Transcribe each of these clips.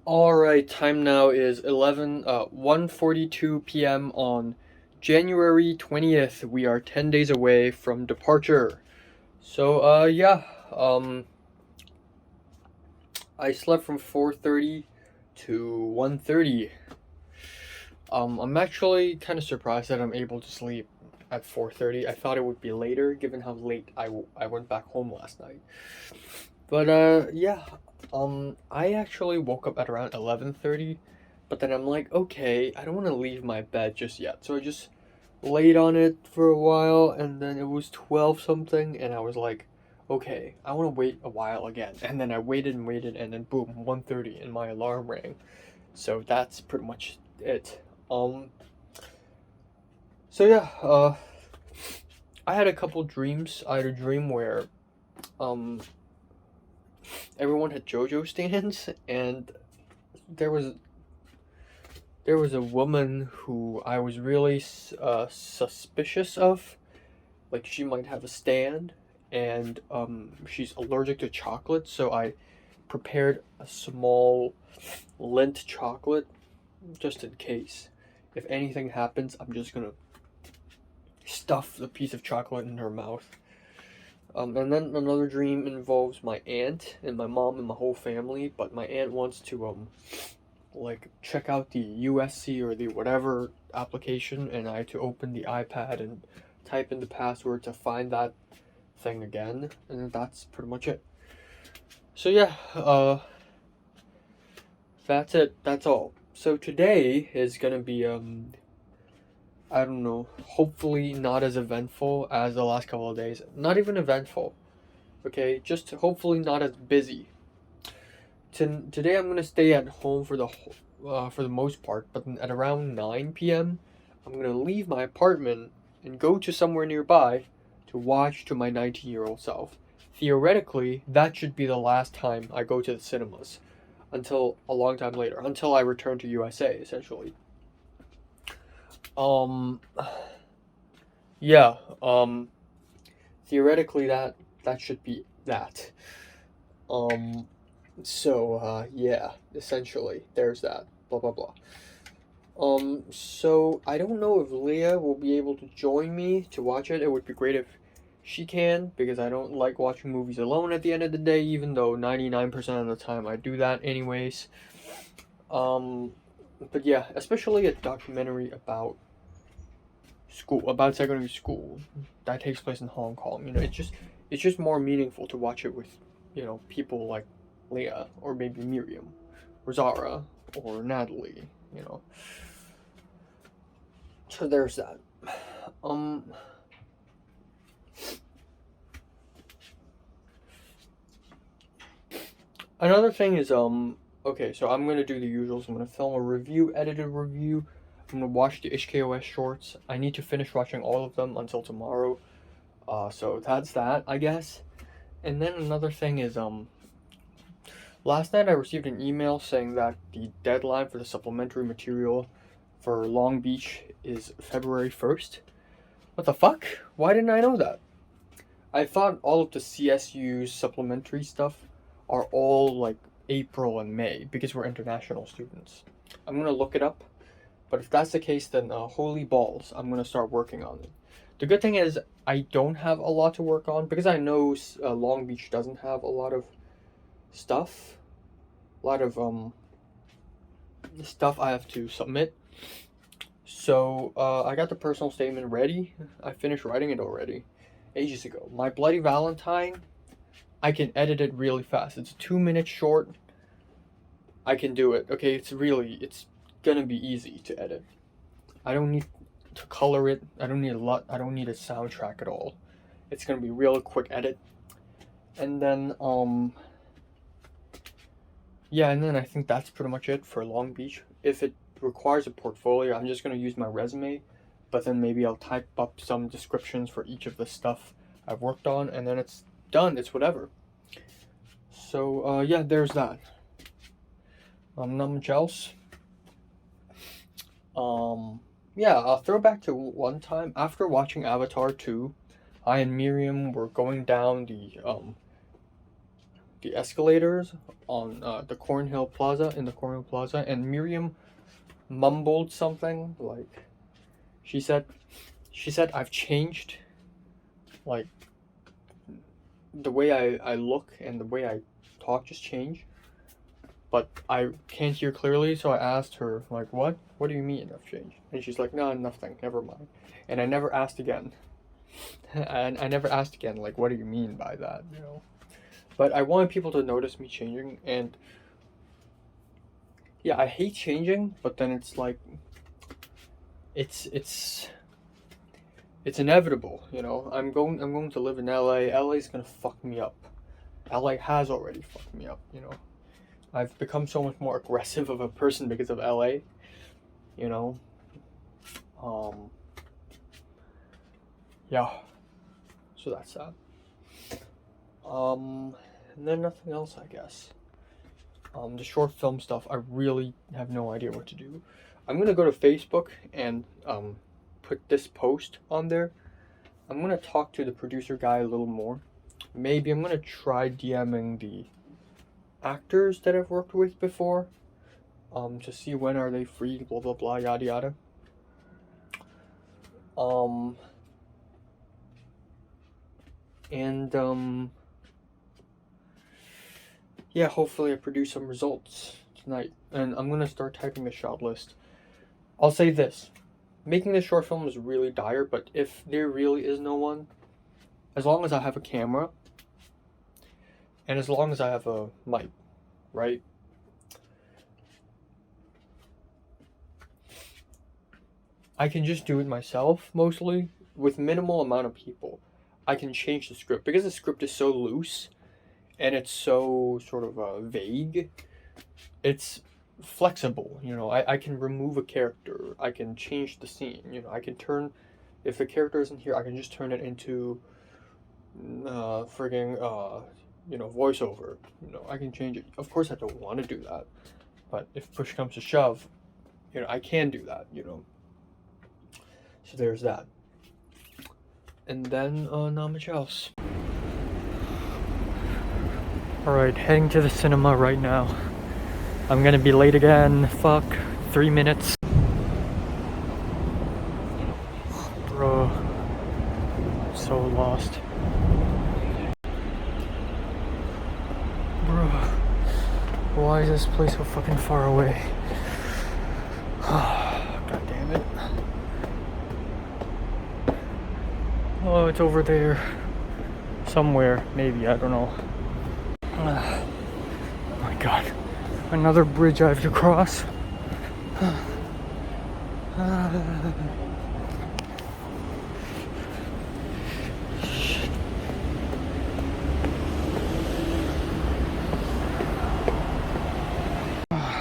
All right, time now is 1:42 p.m. on January 20th. We are 10 days away from departure. So, um, I slept from 4:30 to 1:30. I'm actually kind of surprised that I'm able to sleep at 4:30. I thought it would be later given how late I went back home last night. But I actually woke up at around 11:30, but then I'm like, okay, I don't want to leave my bed just yet. So I just laid on it for a while, and then it was 12 something, and I was like, okay, I want to wait a while again. And then I waited and waited, and then boom, 1:30, and my alarm rang. So that's pretty much it. Um, so I had a couple dreams. I had a dream where um everyone had JoJo stands, and there was there was a woman who I was really suspicious of. Like she might have a stand, and she's allergic to chocolate, so I prepared a small Lindt chocolate just in case. If anything happens, I'm just gonna stuff the piece of chocolate in her mouth. And then another dream involves my aunt and my mom and my whole family, but my aunt wants to like check out the USC or the whatever application, and I had to open the iPad and type in the password to find that thing again, and that's pretty much it. So that's it. That's all. So today is gonna be I don't know, hopefully not as eventful as the last couple of days. Not even eventful, okay? Just hopefully not as busy. Today I'm gonna stay at home for the most part, but at around 9 p.m. I'm gonna leave my apartment and go to somewhere nearby to watch to my 19-year-old self. Theoretically, that should be the last time I go to the cinemas until a long time later, until I return to USA, essentially. Um, yeah, theoretically that should be that. Um, yeah, essentially, there's that. Blah blah blah. So I don't know if Leah will be able to join me to watch it. It would be great if she can, because I don't like watching movies alone at the end of the day, even though 99% of the time I do that anyways. Um, but yeah, especially a documentary about secondary school that takes place in Hong Kong. It's just more meaningful to watch it with, people like Leah or maybe Miriam or Zara or Natalie, you know. So there's that. Um, Another thing is okay, so I'm gonna do the usuals. I'm gonna film a review, edited review. I'm gonna watch the HKOS shorts. I need to finish watching all of them until tomorrow. So that's that, I guess. And then another thing is last night I received an email saying that the deadline for the supplementary material for Long Beach is February 1st. What the fuck? Why didn't I know that? I thought all of the CSU's supplementary stuff are all like April and May because we're international students. I'm gonna look it up, but if that's the case, then holy balls, I'm gonna start working on it. The good thing is I don't have a lot to work on because I know Long Beach doesn't have a lot of stuff, a lot of stuff I have to submit. So I got the personal statement ready. I finished writing it already, ages ago. My Bloody Valentine, I can edit it really fast. It's 2 minutes short. I can do it. Okay, it's gonna be easy to edit. I don't need to color it. I don't need a lot. I don't need a soundtrack at all. It's gonna be a real quick edit. And then yeah, and then I think that's pretty much it for Long Beach. If it requires a portfolio, I'm just gonna use my resume, but then maybe I'll type up some descriptions for each of the stuff I've worked on, and then it's done. It's whatever. So yeah, there's that. Not much else. Um, yeah, I'll throw back to one time after watching Avatar 2. I and Miriam were going down the escalators on the Cornhill Plaza, and Miriam mumbled something like, she said I've changed, like the way I look and the way I talk just changed, but I can't hear clearly, so I asked her, like, what do you mean I've changed? And she's like, no, nothing, never mind. And I never asked again. And I never asked again, like, what do you mean by that, you know? But I wanted people to notice me changing, and yeah, I hate changing, but then it's like, it's inevitable, you know. I'm going to live in LA. LA's gonna fuck me up. LA has already fucked me up, you know. I've become so much more aggressive of a person because of LA, you know. Yeah. So that's that. And then nothing else, I guess. The short film stuff, I really have no idea what to do. I'm gonna go to Facebook and put this post on there. I'm gonna talk to the producer guy a little more. Maybe I'm gonna try DMing the actors that I've worked with before, to see when are they free, blah blah blah, yada yada. Yeah, hopefully I produce some results tonight, and I'm gonna start typing the shot list. I'll say this: making this short film is really dire, but if there really is no one, as long as I have a camera, and as long as I have a mic, right? I can just do it myself, mostly, with minimal amount of people. I can change the script, because the script is so loose, and it's so sort of vague. It's flexible, you know. I can remove a character, I can change the scene, you know. I can turn, if the character isn't here, I can just turn it into frigging you know, voiceover, you know. I can change it. Of course I don't want to do that, but if push comes to shove, you know, I can do that, you know. So there's that. And then not much else. Alright, heading to the cinema right now. I'm gonna be late again. Fuck. 3 minutes. Bro. So lost. Bro. Why is this place so fucking far away? God damn it. Oh, it's over there. Somewhere, maybe, I don't know. Oh my god. Another bridge I have to cross.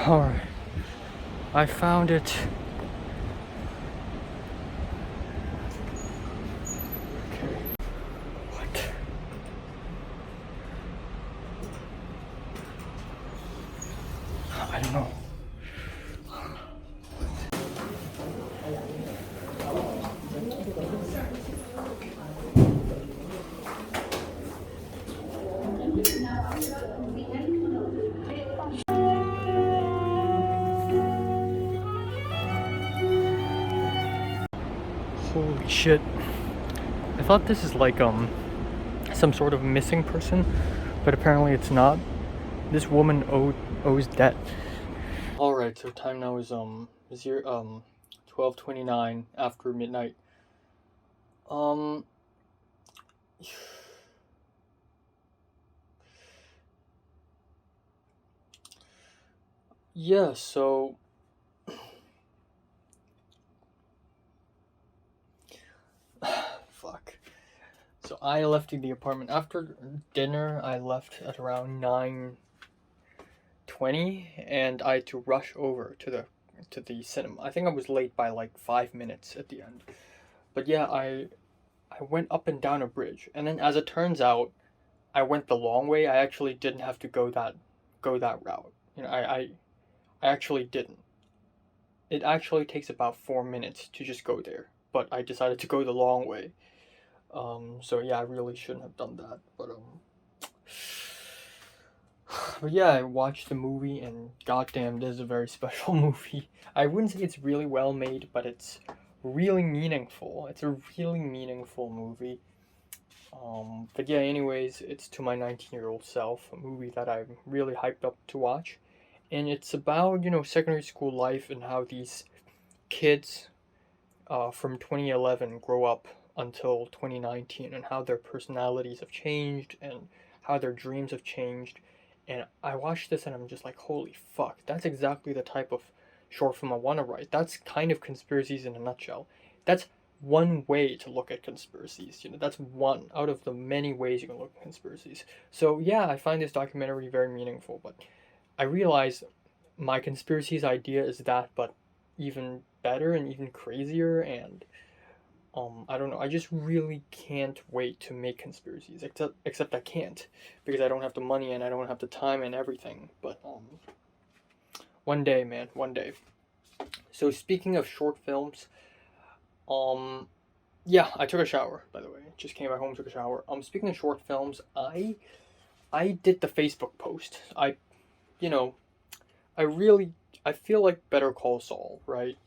Alright. I found it. Okay. What? I don't know. Holy shit. I thought this is like some sort of missing person, but apparently it's not. This woman owes debt. Alright, so time now is 12:29 after midnight. Yeah, so fuck. So I left the apartment after dinner. I left at around 9:20, and I had to rush over to the cinema. I think I was late by like 5 minutes at the end. But yeah, I went up and down a bridge, and then as it turns out, I went the long way. I actually didn't have to go that route. You know, I actually didn't. It actually takes about 4 minutes to just go there, but I decided to go the long way. So yeah, I really shouldn't have done that, but But yeah, I watched the movie, and goddamn, this is a very special movie. I wouldn't say it's really well made, but it's really meaningful. It's a really meaningful movie. But yeah, anyways, it's To My 19-Year-Old Self, a movie that I'm really hyped up to watch. And it's about, secondary school life and how these kids from 2011 grow up until 2019 and how their personalities have changed and how their dreams have changed. And I watched this and I'm just like, holy fuck, that's exactly the type of short film I want to write. That's kind of conspiracies in a nutshell. That's one way to look at conspiracies. That's one out of the many ways you can look at conspiracies. So yeah, I find this documentary very meaningful, but I realize my conspiracies idea is that, but even better and even crazier. And I don't know. I just really can't wait to make conspiracies. Except I can't because I don't have the money and I don't have the time and everything. But one day, man, one day. So speaking of short films, um, yeah, I took a shower. By the way, just came back home, took a shower. Speaking of short films, I did the Facebook post. You know, I feel like Better Call Saul, right?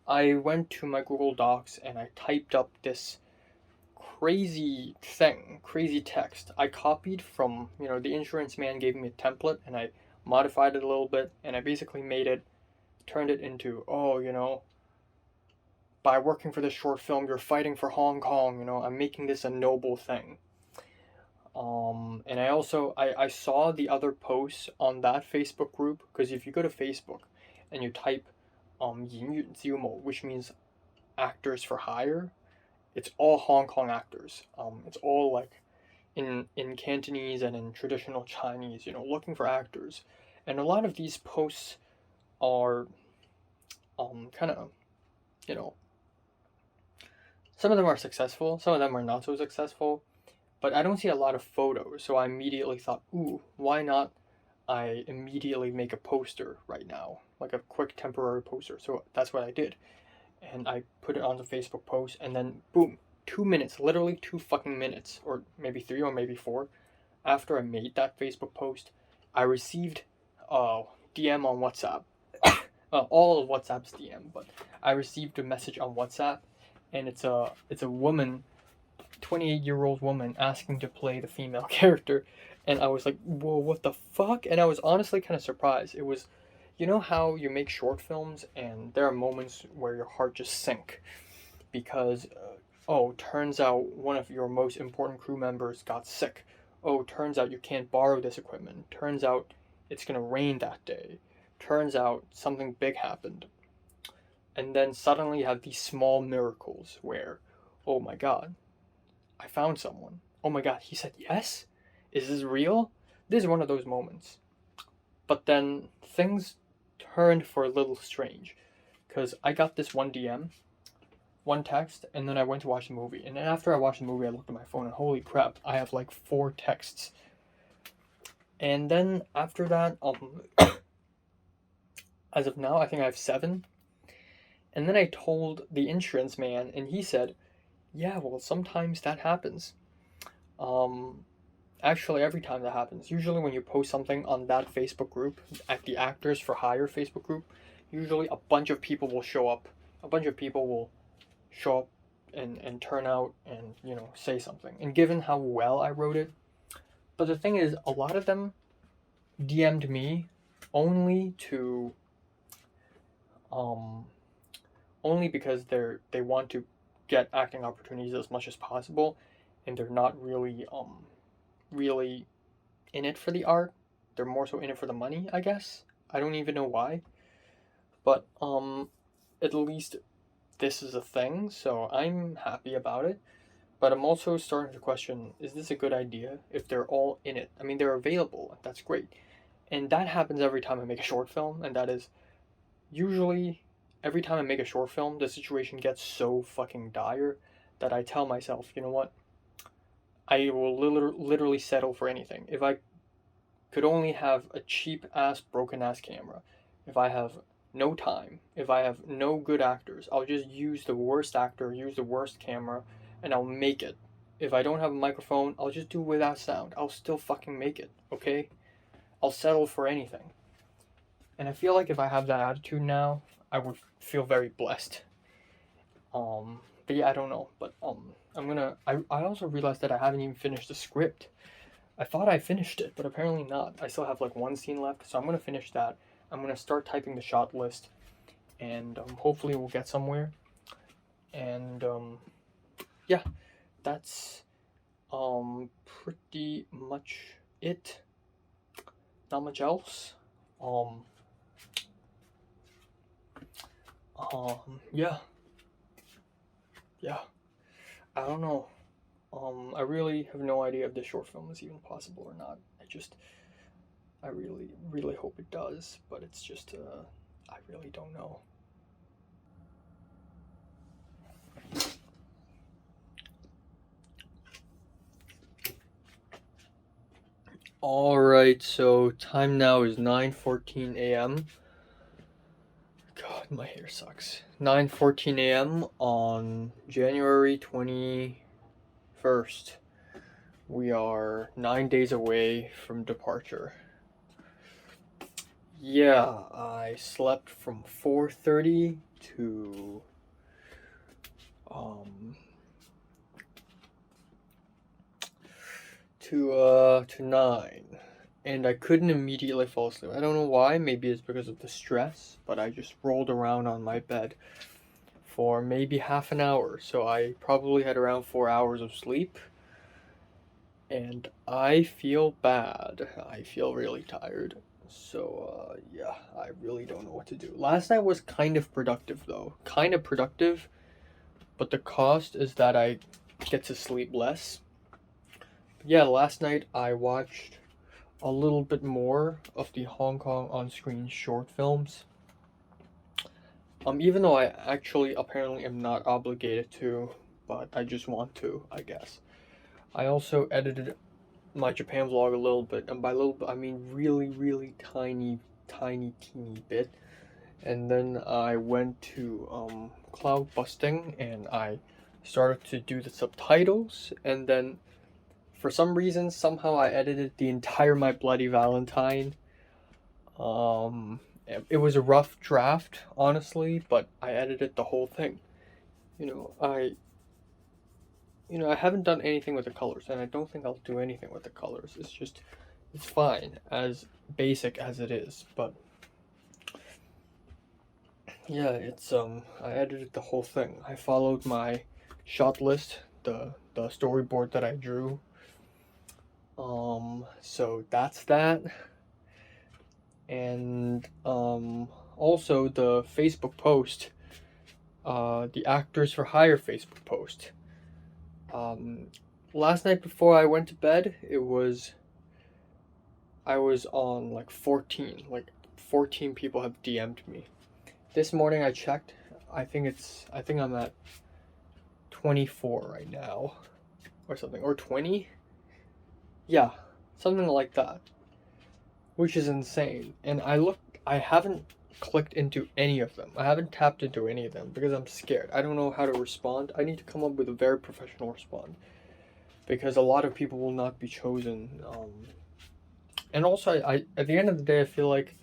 I went to my Google Docs and I typed up this crazy text. I copied from, the insurance man gave me a template and I modified it a little bit and I basically turned it into, oh, by working for this short film, you're fighting for Hong Kong, I'm making this a noble thing. And I saw the other posts on that Facebook group, because if you go to Facebook and you type 言语自由, which means actors for hire, it's all Hong Kong actors. It's all like in Cantonese and in traditional Chinese, looking for actors. And a lot of these posts are kind of, you know, some of them are successful, some of them are not so successful, but I don't see a lot of photos. So I immediately thought, ooh, why not I immediately make a poster right now, like a quick temporary poster. So that's what I did. And I put it on the Facebook post, and then boom, 2 minutes, literally 2 fucking minutes, or maybe 3 or maybe 4, after I made that Facebook post, I received a DM on WhatsApp. All of WhatsApp's DM, but I received a message on WhatsApp, and it's a woman, 28-year-old woman, asking to play the female character, and I was like, whoa, what the fuck? And I was honestly kind of surprised. It was, how you make short films and there are moments where your heart just sink because, turns out one of your most important crew members got sick. Oh, turns out you can't borrow this equipment. Turns out it's gonna rain that day. Turns out something big happened. And then suddenly you have these small miracles where, oh my god, I found someone. Oh my god, he said yes? Is this real? This is one of those moments. But then things turned for a little strange. Because I got this one DM, one text, and then I went to watch the movie. And then after I watched the movie, I looked at my phone and holy crap, I have like 4 texts. And then after that, as of now, I think I have 7. And then I told the insurance man, and he said, yeah, well, sometimes that happens. Actually, every time that happens. Usually when you post something on that Facebook group, at the Actors for Hire Facebook group, usually a bunch of people will show up. A bunch of people will show up and turn out and, say something. And given how well I wrote it, but the thing is, a lot of them DM'd me only to, only because they want to get acting opportunities as much as possible, and they're not really in it for the art. They're more so in it for the money, I guess. I don't even know why. But at least this is a thing, so I'm happy about it. But I'm also starting to question, is this a good idea if they're all in it? I mean, they're available, that's great. And that happens every time I make a short film, and that is usually every time I make a short film, the situation gets so fucking dire that I tell myself, you know what? I will literally settle for anything. If I could only have a cheap ass, broken ass camera, if I have no time, if I have no good actors, I'll just use the worst actor, use the worst camera, and I'll make it. If I don't have a microphone, I'll just do it without sound. I'll still fucking make it, okay? I'll settle for anything. And I feel like if I have that attitude now, I would feel very blessed. But yeah, I don't know. But I also realized that I haven't even finished the script. I thought I finished it, but apparently not. I still have like one scene left, so I'm gonna finish that. I'm gonna start typing the shot list, and hopefully we'll get somewhere. And yeah, that's pretty much it. Not much else. Um, yeah, yeah. I don't know. I really have no idea if this short film is even possible or not. I really, really hope it does, but it's just, I really don't know. Alright, so time now is 9:14 a.m. God, my hair sucks. 9:14 a.m. on January 21st. We are 9 days away from departure. Yeah, I slept from 4:30 to 9, and I couldn't immediately fall asleep. I don't know why. Maybe it's because of the stress, but I just rolled around on my bed for maybe half an hour, so I probably had around 4 hours of sleep, and I feel bad. I feel really tired. So yeah, I really don't know what to do. Last night was kind of productive though. Kind of productive, but the cost is that I get to sleep less. Yeah, last night I watched a little bit more of the Hong Kong on-screen short films. Even though I actually apparently am not obligated to, but I just want to, I guess. I also edited my Japan vlog a little bit, and by little bit I mean really, really tiny, teeny bit. And then I went to cloud busting, and I started to do the subtitles, and then for some reason somehow I edited the entire My Bloody Valentine. It was a rough draft, honestly, but I edited the whole thing. You know, I haven't done anything with the colors, and I don't think I'll do anything with the colors. It's fine, as basic as it is, but yeah, I edited the whole thing. I followed my shot list, the storyboard that I drew. So that's that. And also the Facebook post, the Actors for Hire Facebook post. Last night before I went to bed, I was on like 14. Like 14 people have DM'd me. This morning I checked. I think I'm at 24 right now, or something, or 20. Yeah, something like that, which is insane. And I haven't clicked into any of them. I haven't tapped into any of them because I'm scared. I don't know how to respond. I need to come up with a very professional response because a lot of people will not be chosen. And also, I at the end of the day, I feel like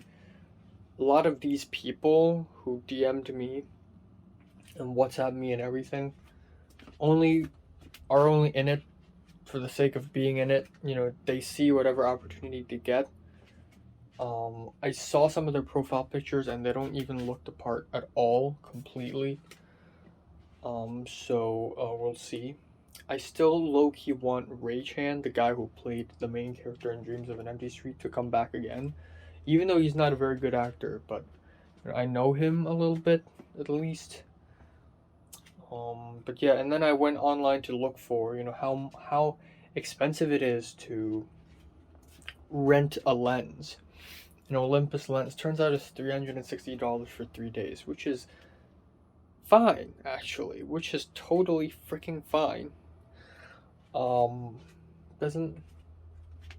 a lot of these people who DM'd me and WhatsApp me and everything only are only in it for the sake of being in it. You know, they see whatever opportunity they get. I saw some of their profile pictures and they don't even look the part at all, completely. So we'll see. I still low-key want Ray Chan, the guy who played the main character in Dreams of an Empty Street, to come back again. Even though he's not a very good actor, but I know him a little bit, at least. But yeah, and then I went online to look for, how expensive it is to rent a lens. An Olympus lens. Turns out it's $360 for 3 days, which is fine, actually. Which is totally freaking fine. Doesn't...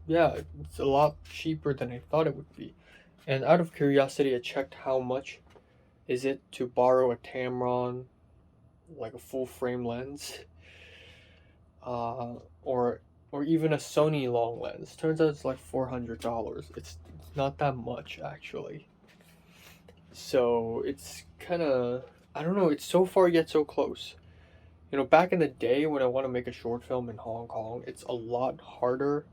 Yeah, it's a lot cheaper than I thought it would be. And out of curiosity, I checked how much is it to borrow a Tamron, like a full frame lens. Or or even a Sony long lens. Turns out it's like $400. It's not that much actually. So it's kind of, I don't know, it's so far yet so close. You know, back in the day when I want to make a short film in Hong Kong, it's a lot harder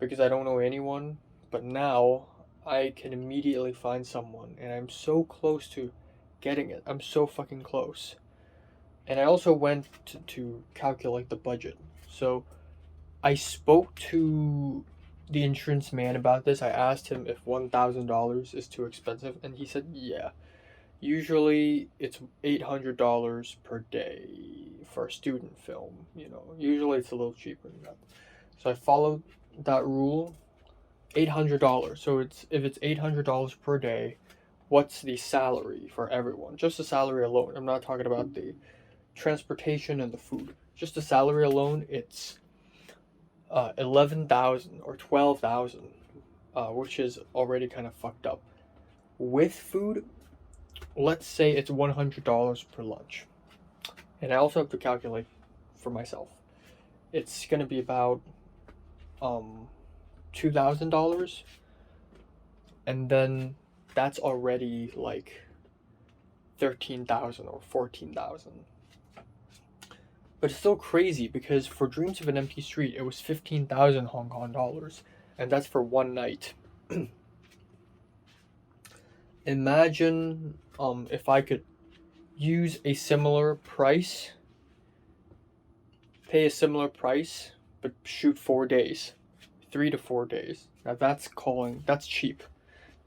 because I don't know anyone. But now I can immediately find someone, and I'm so close to getting it. I'm so fucking close. And I also went to calculate the budget. So I spoke to the insurance man about this. I asked him if $1,000 is too expensive, and he said, yeah. Usually it's $800 per day for a student film. You know, usually it's a little cheaper than that. So I followed that rule. $800. So if it's $800 per day, what's the salary for everyone? Just the salary alone. I'm not talking about the transportation and the food. Just the salary alone, it's 11,000 or 12,000, which is already kind of fucked up. With food, let's say it's $100 per lunch, and I also have to calculate for myself. It's gonna be about $2,000, and then that's already like 13,000 or 14,000. But it's still crazy because for Dreams of an Empty Street, it was 15,000 Hong Kong dollars, and that's for one night. Imagine if I could use a similar price, pay a similar price, but shoot 4 days, 3 to 4 days. Now that's cheap.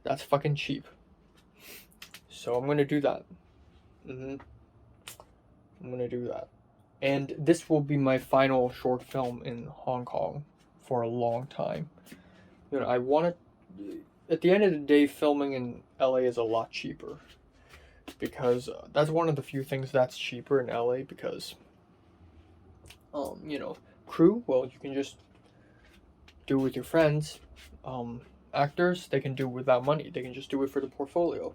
That's fucking cheap. So I'm gonna do that. I'm gonna do that. And this will be my final short film in Hong Kong for a long time. You know, I want to. At the end of the day, filming in LA is a lot cheaper because that's one of the few things that's cheaper in LA because, you know, crew. Well, you can just do it with your friends. Actors, they can do it without money. They can just do it for the portfolio.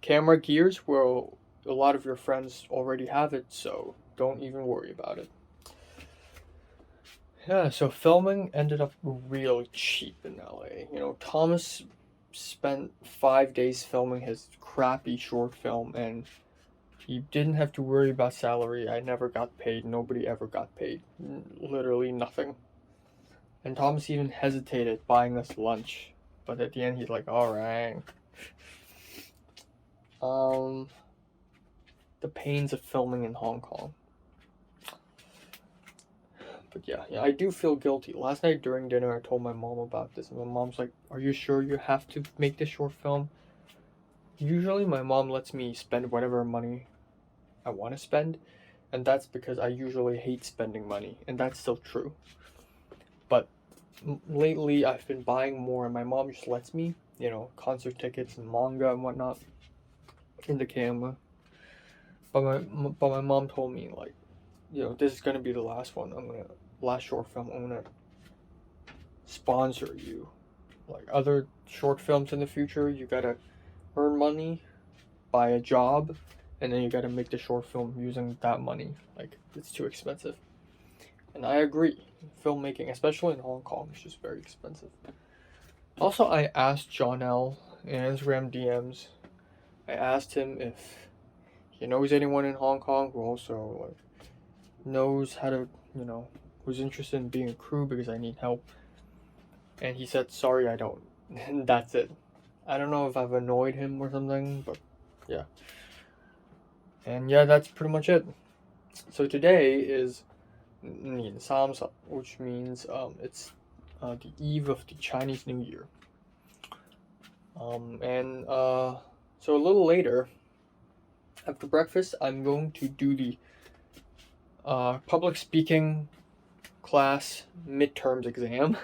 Camera gears, well, a lot of your friends already have it, so don't even worry about it. Yeah, so filming ended up real cheap in LA. You know, Thomas spent 5 days filming his crappy short film, and he didn't have to worry about salary. I never got paid. Nobody ever got paid. Literally nothing. And Thomas even hesitated buying us lunch, but at the end he's like, all right. The pains of filming in Hong Kong. But yeah, I do feel guilty. Last night during dinner, I told my mom about this, and my mom's like, are you sure you have to make this short film? Usually my mom lets me spend whatever money I want to spend, and that's because I usually hate spending money, and that's still true. But lately I've been buying more, and my mom just lets me, you know, concert tickets and manga and whatnot in the camera. But my mom told me, like, you know, this is gonna be the last one. Last short film. I'm gonna sponsor you. Like other short films in the future, you gotta earn money, buy a job, and then you gotta make the short film using that money. Like, it's too expensive. And I agree. Filmmaking, especially in Hong Kong, is just very expensive. Also, I asked John L. in Instagram DMs. I asked him if he knows anyone in Hong Kong who also like knows how to, you know, who's interested in being a crew because I need help. And he said, sorry, I don't. And that's it. I don't know if I've annoyed him or something, but yeah. And yeah, that's pretty much it. So today is 年三十, which means it's the eve of the Chinese New Year. So a little later, after breakfast, I'm going to do the public speaking class midterms exam.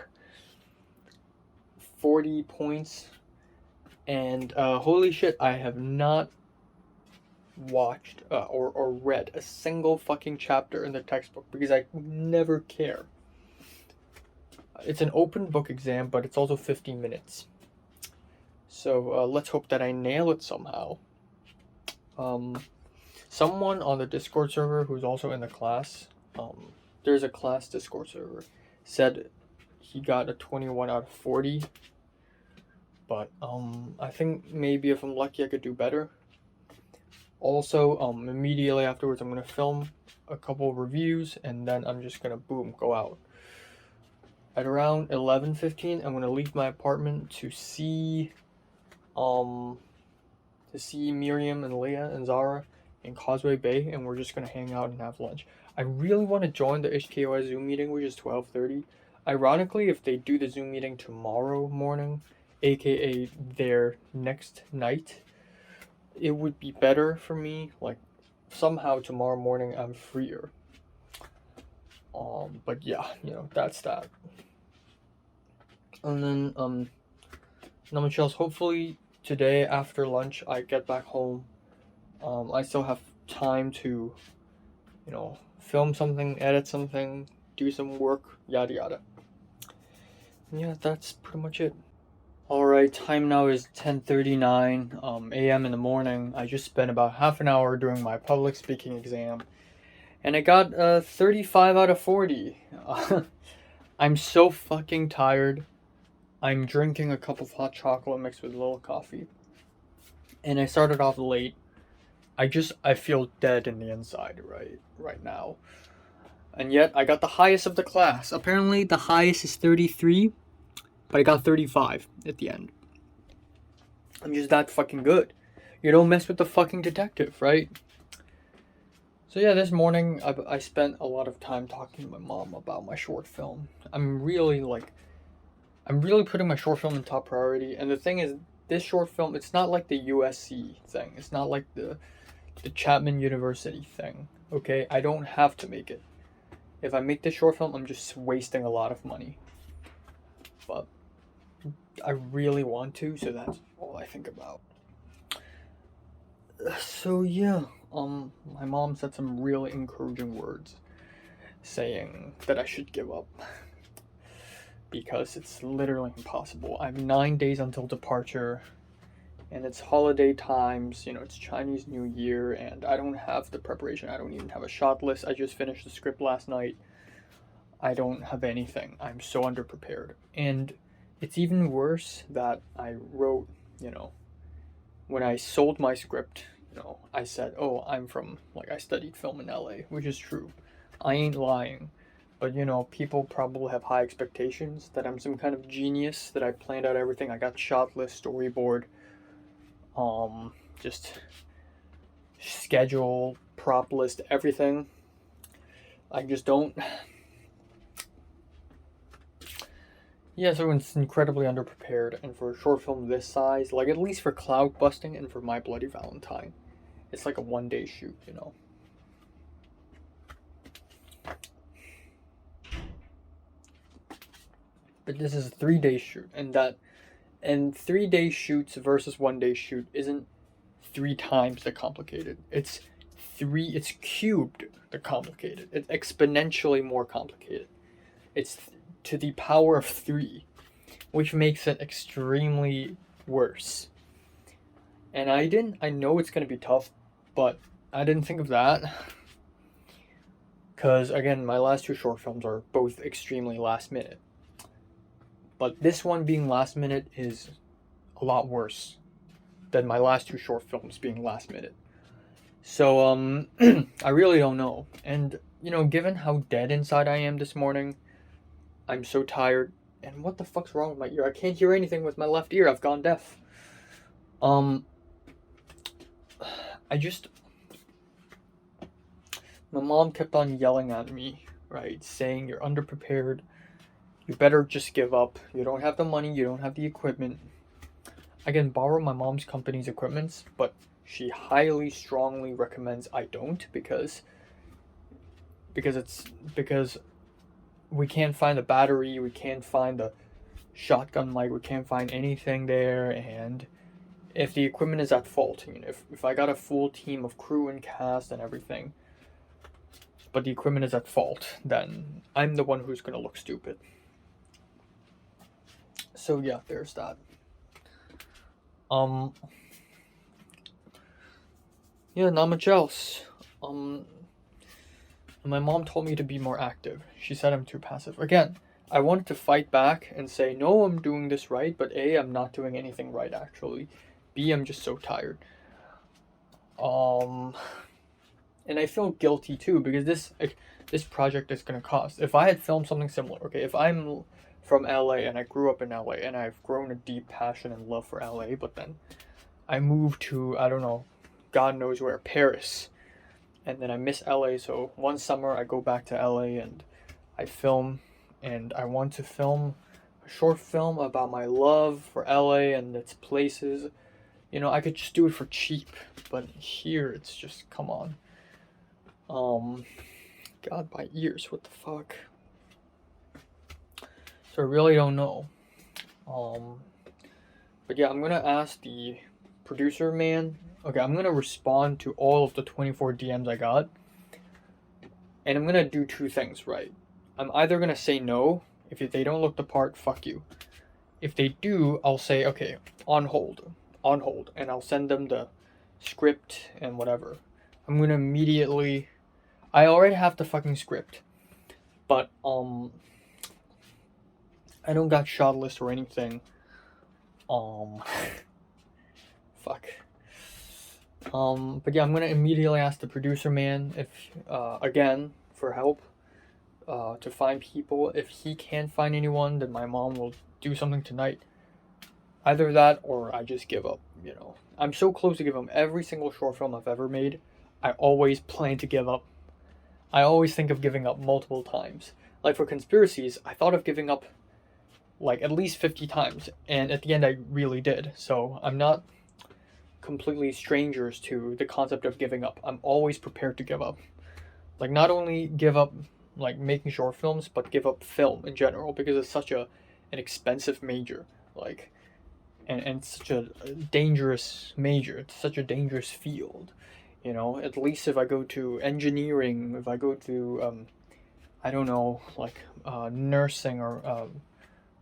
40 points, and holy shit, I have not watched or read a single fucking chapter in the textbook because I never care. It's an open book exam, but it's also 50 minutes. So let's hope that I nail it somehow. Someone on the Discord server who's also in the class, there's a class Discord server, said he got a 21 out of 40. But I think maybe if I'm lucky I could do better. Also, immediately afterwards I'm gonna film a couple of reviews and then I'm just gonna boom go out. At around 11:15 I'm gonna leave my apartment to see Miriam and Leah and Zara in Causeway Bay, and we're just gonna hang out and have lunch. I really want to join the HKOS Zoom meeting, which is 12:30. Ironically, if they do the Zoom meeting tomorrow morning, aka their next night, it would be better for me. Like somehow tomorrow morning I'm freer. But yeah, that's that. And then Namachels, hopefully today after lunch I get back home. I still have time to, film something, edit something, do some work, yada yada. Yeah, that's pretty much it. Alright, time now is 10:39 a.m. in the morning. I just spent about half an hour doing my public speaking exam, and I got 35 out of 40. I'm so fucking tired. I'm drinking a cup of hot chocolate mixed with a little coffee, and I started off late. I feel dead in the inside right now. And yet I got the highest of the class. Apparently the highest is 33, but I got 35 at the end. I'm just that fucking good. You don't mess with the fucking detective, right? So yeah, this morning I spent a lot of time talking to my mom about my short film. I'm really putting my short film in top priority. And the thing is, this short film, it's not like the USC thing. It's not like the Chapman University thing. Okay, I don't have to make it. If I make this short film, I'm just wasting a lot of money. But I really want to, so that's all I think about. So yeah, my mom said some really encouraging words, saying that I should give up. Because it's literally impossible. I have 9 days until departure, and it's holiday times, it's Chinese New Year, and I don't have the preparation. I don't even have a shot list. I just finished the script last night. I don't have anything. I'm so underprepared. And it's even worse that I wrote, when I sold my script, I said, oh, I studied film in LA, which is true. I ain't lying. But, people probably have high expectations that I'm some kind of genius, that I planned out everything. I got shot list, storyboard, just schedule, prop list, everything. I just don't. Yeah, so it's incredibly underprepared, and for a short film this size, like at least for Cloud Busting and for My Bloody Valentine, it's like a 1-day shoot, But this is a 3-day shoot, and 3-day shoots versus 1-day shoot isn't 3 times the complicated. It's cubed the complicated. It's exponentially more complicated. It's to the power of 3, which makes it extremely worse. And I know it's going to be tough, but I didn't think of that. Because, again, my last 2 short films are both extremely last minute. But this one being last minute is a lot worse than my last 2 short films being last minute. So, I really don't know. And, given how dead inside I am this morning, I'm so tired. And what the fuck's wrong with my ear? I can't hear anything with my left ear. I've gone deaf. My mom kept on yelling at me, right? Saying, you're underprepared. You better just give up. You don't have the money. You don't have the equipment. I can borrow my mom's company's equipment, but she highly, strongly recommends I don't because we can't find the battery, we can't find the shotgun mic, we can't find anything there, and if the equipment is at fault, if I got a full team of crew and cast and everything, but the equipment is at fault, then I'm the one who's gonna look stupid. So yeah, there's that. Yeah, not much else. My mom told me to be more active. She said I'm too passive. Again, I wanted to fight back and say, no, I'm doing this right, but A, I'm not doing anything right actually. B, I'm just so tired. And I feel guilty too because this project is gonna cost. If I had filmed something similar, okay, if I'm from LA and I grew up in LA and I've grown a deep passion and love for LA, but then I moved to, I don't know, God knows where, Paris, and then I miss LA, so one summer I go back to LA and I film, and I want to film a short film about my love for LA and its places. You know, I could just do it for cheap, but here it's just, come on. God, my ears, what the fuck? So I really don't know. But yeah, I'm gonna ask the producer man. Okay, I'm gonna respond to all of the 24 DMs I got, and I'm gonna do two things right. I'm either gonna say no, if they don't look the part, fuck you. If they do, I'll say, okay, on hold, and I'll send them the script and whatever. I'm gonna immediately, I already have the fucking script, but I don't got shot list or anything. Fuck. But yeah, I'm gonna immediately ask the producer man if, again, for help, to find people. If he can't find anyone, then my mom will do something tonight. Either that or I just give up, you know. I'm so close to give up. Every single short film I've ever made, I always plan to give up. I always think of giving up multiple times. Like for Conspiracies, I thought of giving up like at least 50 times, and at the end I really did. So I'm not completely strangers to the concept of giving up. I'm always prepared to give up. Like not only give up like making short films, but give up film in general because it's such an expensive major. Like and such a dangerous major. It's such a dangerous field. You know, at least if I go to engineering, if I go to I don't know, like nursing or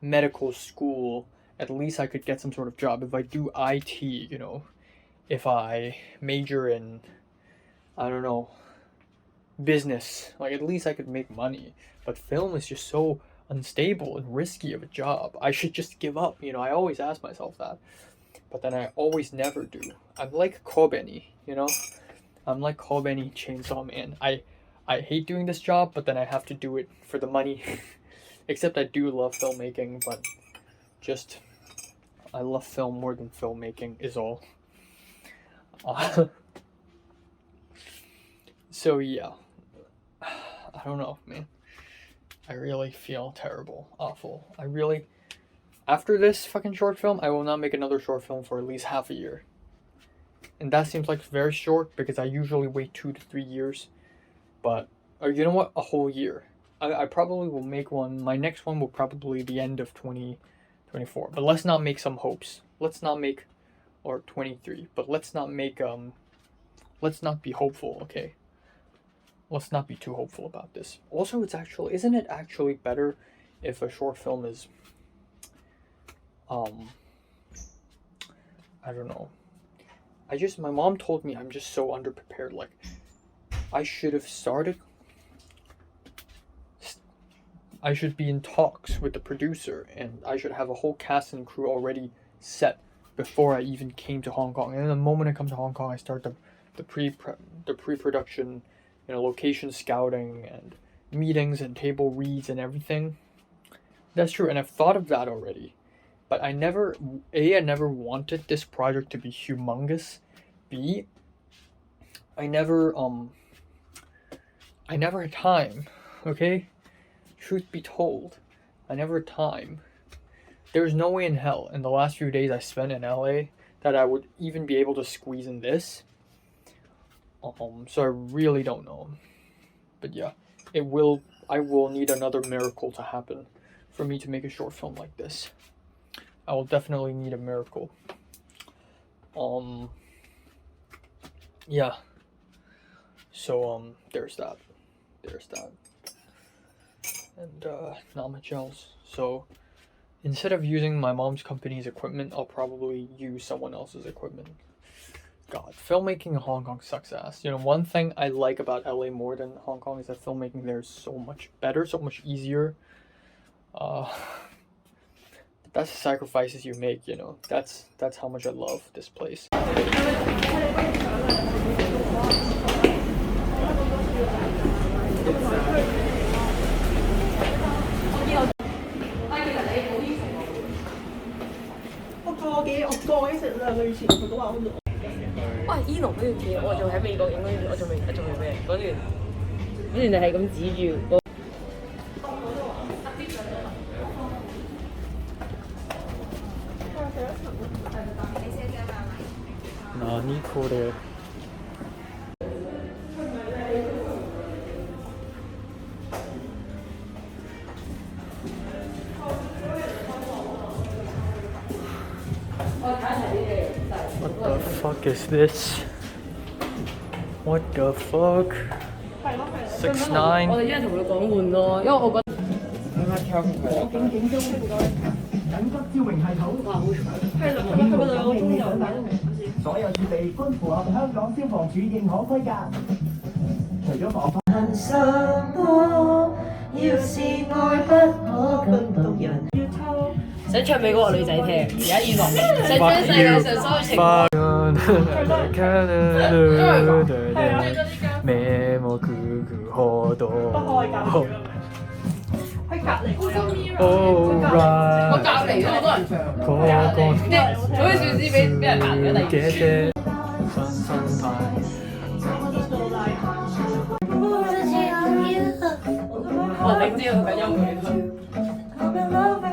medical school, at least I could get some sort of job. If I do IT, you know, if I major in, I don't know, business, like at least I could make money. But film is just so unstable and risky of a job. I should just give up. You know, I always ask myself that, but then I always never do. I'm like Kobeni, you know, I'm like Kobeni Chainsaw Man. I hate doing this job, but then I have to do it for the money. Except I do love filmmaking, but just I love film more than filmmaking is all. So yeah, I don't know, man. I really feel terrible, awful. I really, after this fucking short film, I will not make another short film for at least half a year. And that seems like very short because I usually wait 2 to 3 years. But, or you know what, a whole year. I probably will make one. My next one will probably be the end of 2024. But let's not make some hopes. Let's not make, or 23. But let's not make let's not be hopeful, okay? Let's not be too hopeful about this. Also, isn't it actually better if a short film is I don't know. My mom told me I'm just so underprepared. Like, I should have started. I should be in talks with the producer, and I should have a whole cast and crew already set before I even came to Hong Kong. And the moment I come to Hong Kong, I start the pre-production, you know, location scouting and meetings and table reads and everything. That's true, and I've thought of that already. But I never wanted this project to be humongous. B, I never had time, okay? Truth be told, I never had time. There's no way in hell in the last few days I spent in LA that I would even be able to squeeze in this. So I really don't know. But yeah, I will need another miracle to happen for me to make a short film like this. I will definitely need a miracle. Yeah. So there's that. And not much else. So instead of using my mom's company's equipment, I'll probably use someone else's equipment. God, filmmaking in Hong Kong sucks ass. You know, one thing I like about LA more than Hong Kong is that filmmaking there is so much better, so much easier. That's the sacrifices you make, you know. That's how much I love this place. Eno 嗰段片，我仲喺美國影嗰段，我仲未咩嗰段，你係咁指住。何これ。What the fuck is this? What the fuck? 6'9". 我哋一係同佢講換咯，因為我覺得。警警中緊急照明系統，係2個鐘頭，所有設備均符合香港消防處認可規格。除咗防範上坡，要是愛不可更動人。想唱俾嗰個女仔聽，而家演落，想將世界上所有情歌。咩麼佢可多？喺隔離，我隔離都好多人唱，即係好似少啲俾人彈咗第二次。我哋知道佢緊音樂。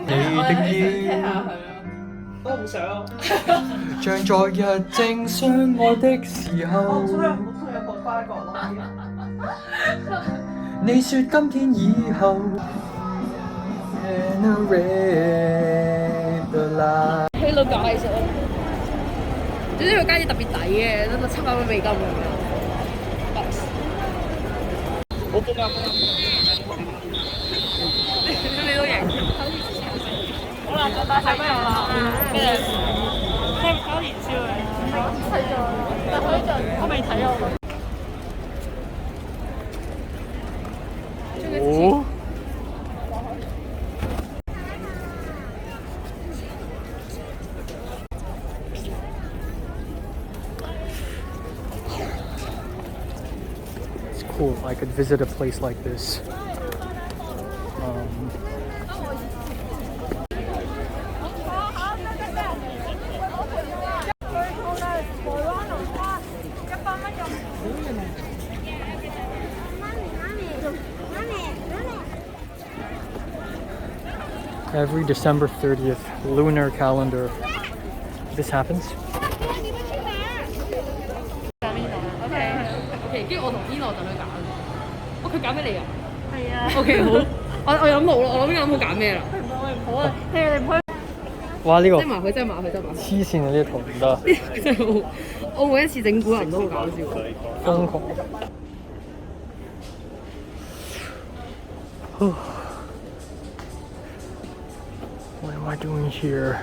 你的腰，我唔想。像昨日正相愛的時候。你說今天以後。Hello guys，總之佢間嘢特別抵嘅，得700蚊美金咁樣。好風啊！你都贏。好啦，再睇咩啦？咩？聽交年宵嘅。睇咗，但係我未睇啊。哦。Cool. I could visit a place like this. Every December 30th, lunar calendar, this happens. OK， 跟住我同 Eno 等佢揀。哦，佢揀俾你啊？係啊。OK， 好，我諗到啦，我諗緊揀咩啦？唔好啊，你哋唔可以。哇！呢個擠埋佢，擠埋佢，擠埋佢。黐線嘅呢個圖唔得。真係好，我每一次整蠱人都好搞笑。瘋狂。What am I doing here?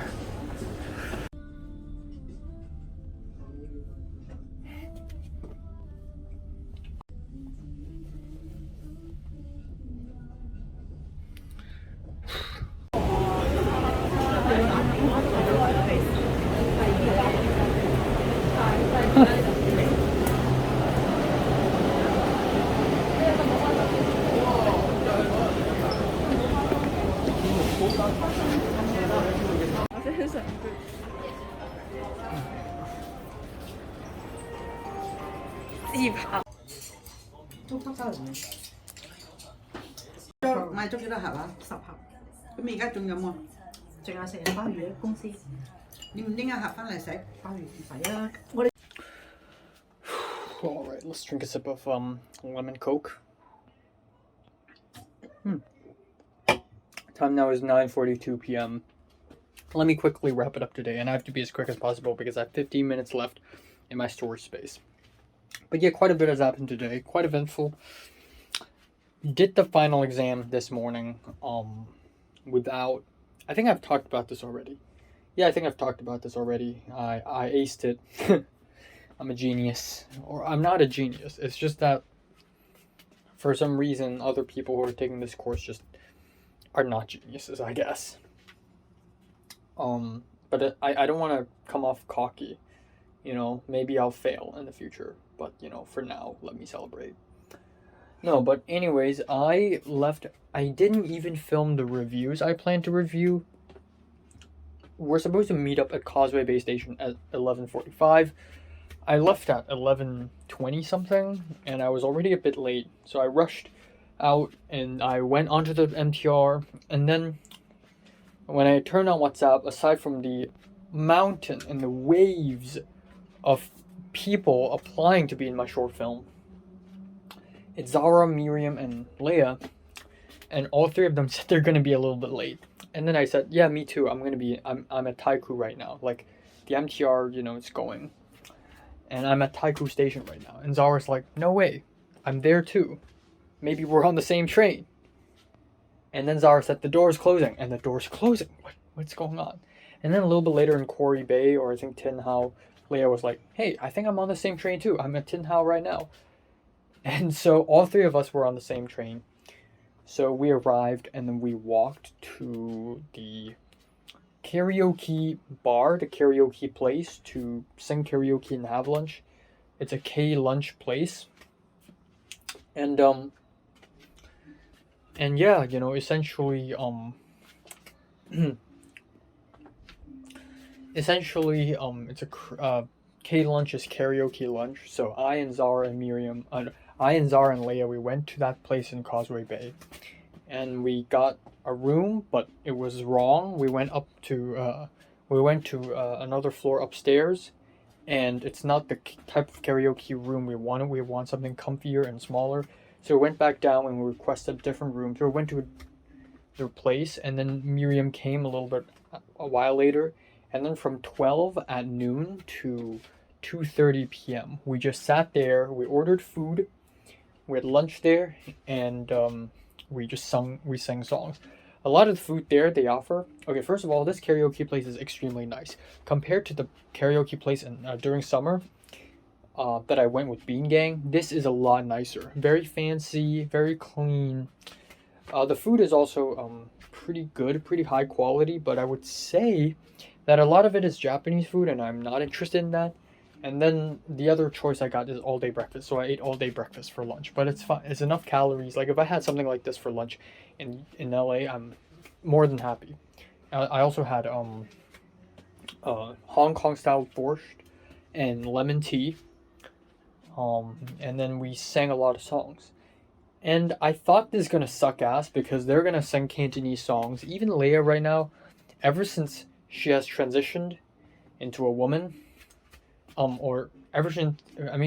自拍。中北沙嚟嘅。買咗幾多盒啊？10盒。咁而家仲有冇？仲有食鮑魚喺公司。你唔拎一盒翻嚟食？鮑魚唔使啦。Alright, let's drink a sip of lemon Coke. Time now is 9:42 p.m. Let me quickly wrap it up today, and I have to be as quick as possible because I have 15 minutes left in my storage space. But yeah, quite a bit has happened today. Quite eventful. Did the final exam this morning without... I think I've talked about this already. Yeah, I think I've talked about this already. I aced it. I'm a genius. Or I'm not a genius. It's just that for some reason other people who are taking this course just are not geniuses, I guess. But I don't want to come off cocky, you know. Maybe I'll fail in the future, but you know, for now, let me celebrate. No, but anyways, I didn't even film the reviews I planned to review. We're supposed to meet up at Causeway Bay Station at 11:45. I left at 11:20 something, and I was already a bit late, so I rushed out and I went onto the MTR, and then when I turned on WhatsApp, aside from the mountain and the waves of people applying to be in my short film, it's Zara, Miriam, and Leia, and all three of them said they're gonna be a little bit late. And then I said, yeah, me too. I'm at Taiku right now. Like, the MTR, you know, it's going, and I'm at Taiku Station right now. And Zara's like, no way, I'm there too. Maybe we're on the same train. And then Zara said, the door's closing, and the door's closing. What's going on? And then a little bit later in Quarry Bay, or I think Tin Hau, Leia was like, hey, I think I'm on the same train too. I'm at Tin Hau right now. And so all three of us were on the same train. So we arrived, and then we walked to the karaoke bar, the karaoke place, to sing karaoke and have lunch. It's a K-lunch place. And yeah, you know, essentially, it's a K-lunch is karaoke lunch. So I and Zara and Leia, we went to that place in Causeway Bay, and we got a room, but it was wrong. We went to another floor upstairs, and it's not the type of karaoke room we wanted. We want something comfier and smaller. So we went back down and we requested different rooms. We went to their place, and then Miriam came a while later, and then from 12 at noon to 2:30 p.m. we just sat there. We ordered food. We had lunch there, and we sang songs. A lot of the food there they offer. Okay, first of all, this karaoke place is extremely nice compared to the karaoke place during summer that I went with Bean Gang. This is a lot nicer. Very fancy, very clean. The food is also pretty good, pretty high quality, but I would say that a lot of it is Japanese food, and I'm not interested in that. And then the other choice I got is all-day breakfast. So I ate all-day breakfast for lunch. But it's fine. It's enough calories. Like, if I had something like this for lunch in LA, I'm more than happy. I also had Hong Kong-style borscht and lemon tea. And then we sang a lot of songs. And I thought this is going to suck ass because they're going to sing Cantonese songs. Even Leia right now, ever since she has transitioned into a woman,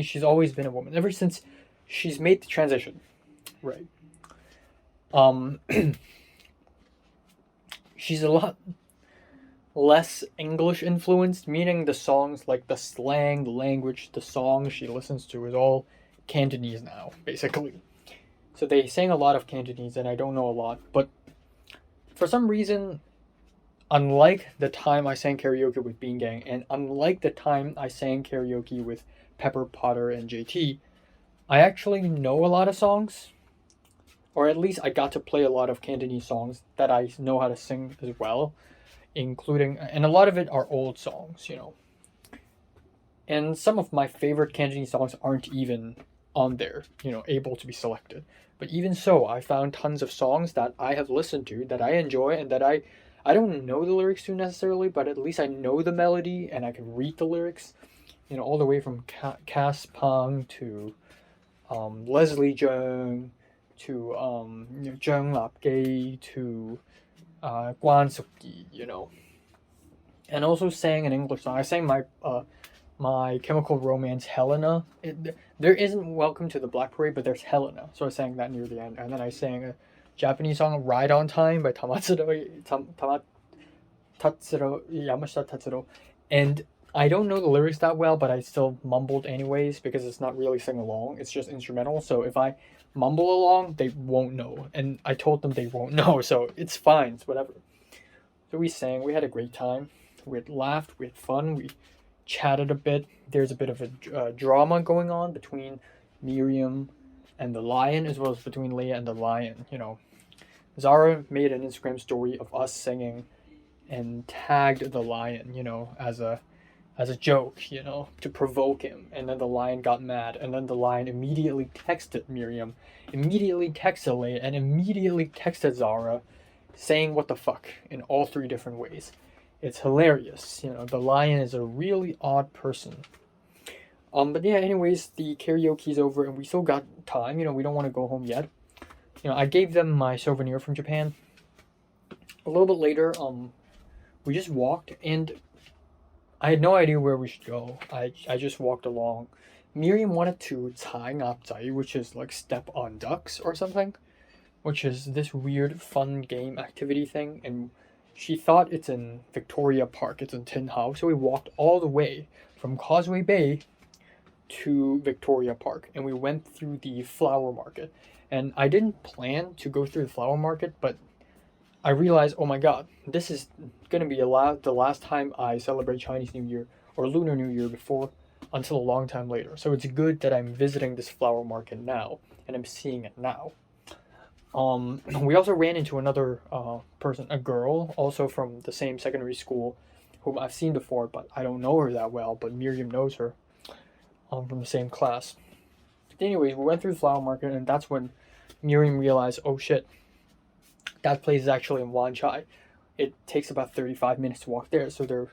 she's always been a woman ever since she's made the transition, right? She's a lot less English influenced, meaning the songs, like the slang, the language, the songs she listens to is all Cantonese now, basically. So they sang a lot of Cantonese, and I don't know a lot, but for some reason, unlike the time I sang karaoke with Bean Gang, and unlike the time I sang karaoke with Pepper, Potter, and JT, I actually know a lot of songs. Or at least I got to play a lot of Cantonese songs that I know how to sing as well. And a lot of it are old songs, you know. And some of my favorite Cantonese songs aren't even on there, you know, able to be selected. But even so, I found tons of songs that I have listened to, that I enjoy, and that I don't know the lyrics to necessarily, but at least I know the melody and I can read the lyrics. You know, all the way from Cass Pang to Leslie Zheng to Zheng Lapgay to Guan Suk-yi, you know. And also sang an English song. I sang my Chemical Romance Helena. There isn't Welcome to the Black Parade, but there's Helena. So I sang that near the end. And then I sang a Japanese song, Ride on Time by Yamashita Tatsuro. And I don't know the lyrics that well, but I still mumbled anyways because it's not really sing-along. It's just instrumental. So if I mumble along, they won't know. And I told them they won't know, so it's fine. It's whatever. So we sang. We had a great time. We had laughed. We had fun. We chatted a bit. There's a bit of a drama going on between Miriam and the lion, as well as between Leia and the lion. You know, Zara made an Instagram story of us singing and tagged the lion, as a joke, to provoke him. And then the lion got mad, and then the lion immediately texted Miriam, immediately texted Leia, and immediately texted Zara, saying what the fuck in all 3 different ways. It's hilarious. The lion is a really odd person. But yeah, anyways, the karaoke's over, and we still got time. We don't want to go home yet. I gave them my souvenir from Japan. A little bit later, we just walked, and I had no idea where we should go. I just walked along. Miriam wanted to tai ngapzai, which is like step on ducks or something, which is this weird fun game activity thing, and she thought it's in Victoria Park. It's in Tin Hau. So we walked all the way from Causeway Bay to Victoria Park, and we went through the flower market. And I didn't plan to go through the flower market, but I realized, oh my god, this is going to be the last time I celebrate Chinese New Year or Lunar New Year until a long time later. So it's good that I'm visiting this flower market now, and I'm seeing it now. We also ran into another person, a girl, also from the same secondary school, whom I've seen before, but I don't know her that well, but Miriam knows her, from the same class. Anyways, we went through the flower market, and that's when Miriam realized, oh shit, that place is actually in Wan Chai. It takes about 35 minutes to walk there, so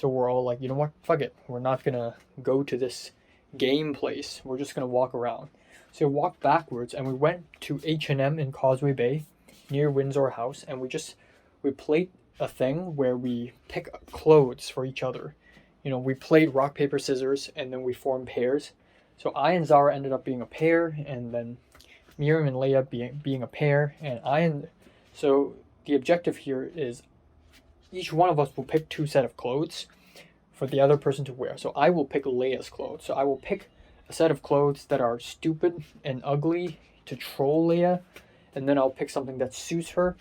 we're all like, you know what, fuck it, we're not gonna go to this game place, we're just gonna walk around. So we walked backwards, and we went to H&M in Causeway Bay, near Windsor House, and we played a thing where we pick clothes for each other. We played rock, paper, scissors, and then we formed pairs. So I and Zara ended up being a pair, and then Miriam and Leia being a pair, and so the objective here is each one of us will pick 2 sets of clothes for the other person to wear. So I will pick Leia's clothes. So I will pick a set of clothes that are stupid and ugly to troll Leia, and then I'll pick something that suits her.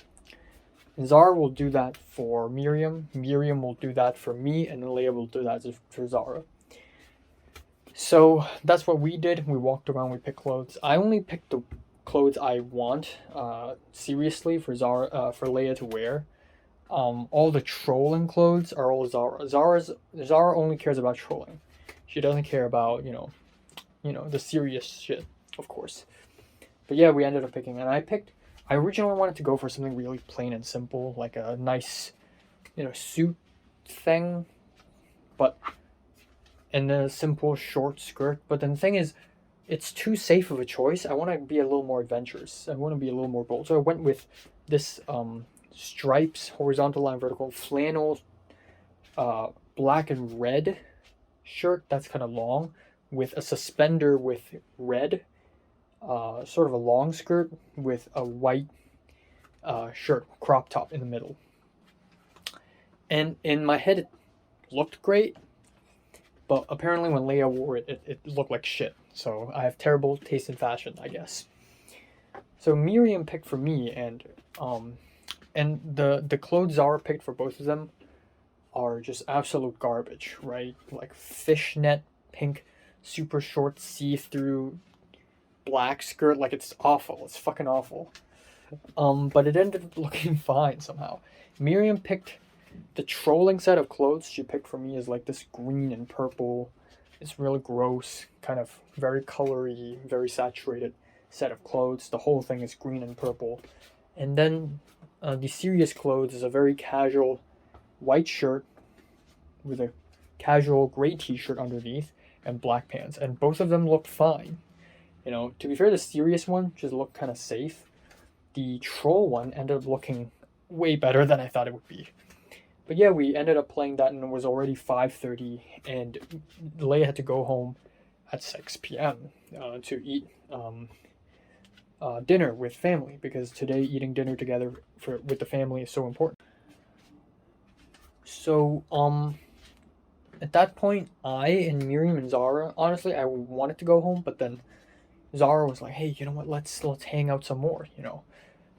And Zara will do that for Miriam. Miriam will do that for me, and then Leia will do that for Zara. So that's what we did. We walked around, we picked clothes. I only picked the clothes I want seriously for Leia to wear. All the trolling clothes are all Zara. Zara only cares about trolling. She doesn't care about the serious shit, of course. But yeah, we ended up picking, and I originally wanted to go for something really plain and simple, like a nice suit thing, and a simple short skirt. But then the thing is, it's too safe of a choice. I want to be a little more adventurous. I want to be a little more bold. So I went with this stripes, horizontal line, vertical, flannel, black and red shirt that's kind of long, with a suspender with red, sort of a long skirt with a white shirt, crop top in the middle. And in my head, it looked great, but apparently when Leia wore it, it looked like shit. So I have terrible taste in fashion, I guess. So Miriam picked for me, and the clothes Zara picked for both of them are just absolute garbage, right? Like fishnet, pink, super short, see-through, black skirt. Like, it's awful. It's fucking awful. But it ended up looking fine somehow. Miriam picked the trolling set of clothes she picked for me is like this green and purple. It's really gross, kind of very colory, very saturated set of clothes. The whole thing is green and purple. And then the serious clothes is a very casual white shirt with a casual gray t-shirt underneath and black pants. And both of them looked fine. To be fair, the serious one just looked kind of safe. The troll one ended up looking way better than I thought it would be. But yeah, we ended up playing that, and it was already 5:30, and Leia had to go home at 6 p.m. To eat dinner with family, because today eating dinner together with the family is so important. So at that point, I and Miriam and Zara, honestly, I wanted to go home, but then Zara was like, hey, you know what, let's hang out some more,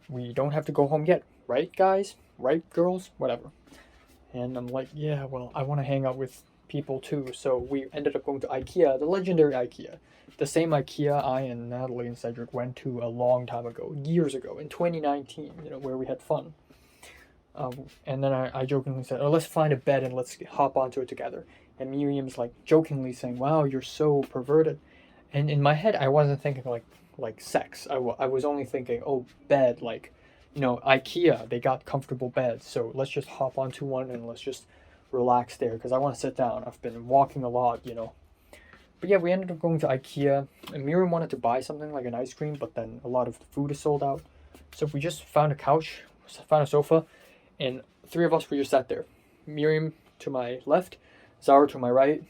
we don't have to go home yet, right guys, right girls, whatever. And I'm like, yeah, well, I want to hang out with people too. So we ended up going to IKEA, the legendary IKEA. The same IKEA I and Natalie and Cedric went to a long time ago, years ago, in 2019, where we had fun. And then I jokingly said, oh, let's find a bed and let's hop onto it together. And Miriam's like jokingly saying, wow, you're so perverted. And in my head, I wasn't thinking like sex. I was only thinking, oh, bed, like, IKEA, they got comfortable beds. So let's just hop onto one and let's just relax there because I want to sit down. I've been walking a lot. But yeah, we ended up going to IKEA, and Miriam wanted to buy something like an ice cream, but then a lot of the food is sold out. So we just found a couch, found a sofa, and three of us, we just sat there. Miriam to my left, Zara to my right,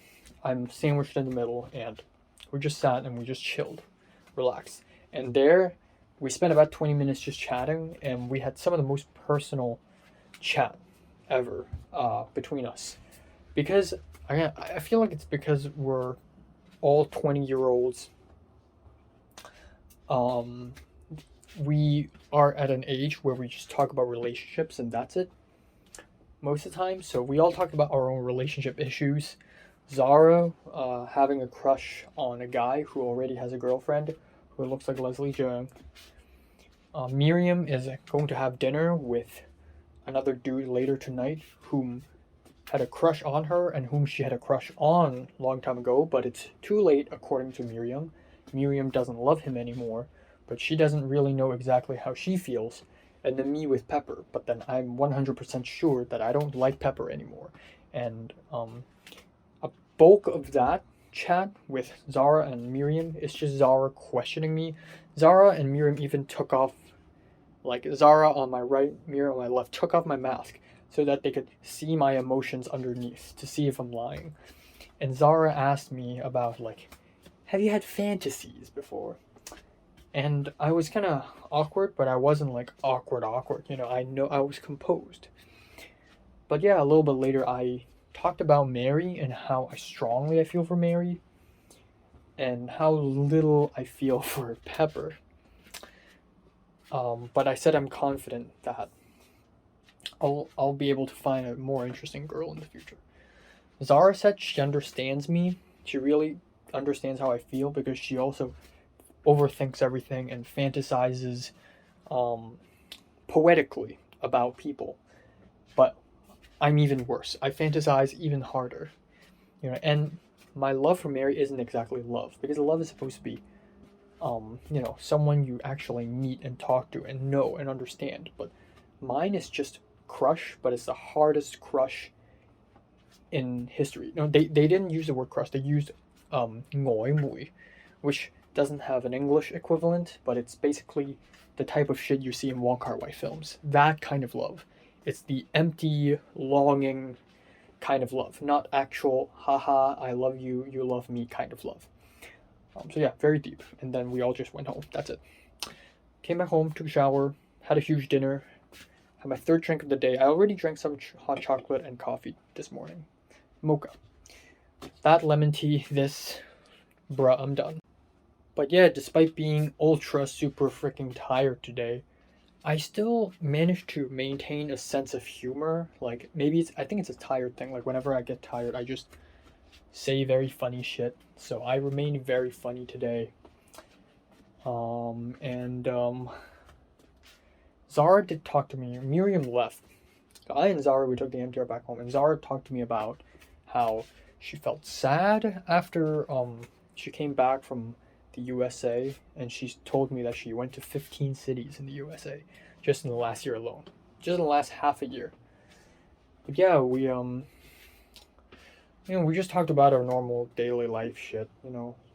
I'm sandwiched in the middle, and we just sat and we just chilled, relaxed. And there, we spent about 20 minutes just chatting, and we had some of the most personal chat ever between us. Because, I feel like it's because we're all 20-year-olds. We are at an age where we just talk about relationships and that's it most of the time. So we all talk about our own relationship issues. Zara having a crush on a guy who already has a girlfriend who looks like Leslie Jung. Miriam is going to have dinner with another dude later tonight whom had a crush on her and whom she had a crush on a long time ago, but it's too late according to Miriam. Miriam doesn't love him anymore, but she doesn't really know exactly how she feels. And then me with Pepper, but then I'm 100% sure that I don't like Pepper anymore. And a bulk of that chat with Zara and Miriam is just Zara questioning me. Zara and Miriam even took off, like Zara on my right, Miriam on my left, took off my mask so that they could see my emotions underneath to see if I'm lying. And Zara asked me about, like, have you had fantasies before? And I was kind of awkward, but I wasn't like awkward. I know I was composed. But yeah, a little bit later I talked about Mary and how strongly I feel for Mary and how little I feel for Pepper. But I said I'm confident that I'll be able to find a more interesting girl in the future. Zara said she understands me. She really understands how I feel because she also overthinks everything and fantasizes poetically about people. But I'm even worse. I fantasize even harder. And my love for Mary isn't exactly love, because love is supposed to be someone you actually meet and talk to and know and understand. But mine is just crush, but it's the hardest crush in history. They didn't use the word crush. They used ngoi mui, which doesn't have an English equivalent, but it's basically the type of shit you see in Wong Kar-wai films. That kind of love. It's the empty, longing kind of love, not actual haha, I love you, you love me kind of love. So yeah, very deep. And then we all just went home. That's it. Came back home, took a shower, had a huge dinner, had my third drink of the day. I already drank some hot chocolate and coffee this morning. Mocha. That lemon tea, this, bruh, I'm done. But yeah, despite being ultra super freaking tired today, I still managed to maintain a sense of humor. Like, maybe I think it's a tired thing. Like, whenever I get tired, I just say very funny shit. So I remained very funny today. Zara did talk to me. Miriam left. I and Zara, we took the MTR back home, and Zara talked to me about how she felt sad after she came back from the USA, and she told me that she went to 15 cities in the USA just in the last year alone, just in the last half a year. But yeah, we we just talked about our normal daily life shit.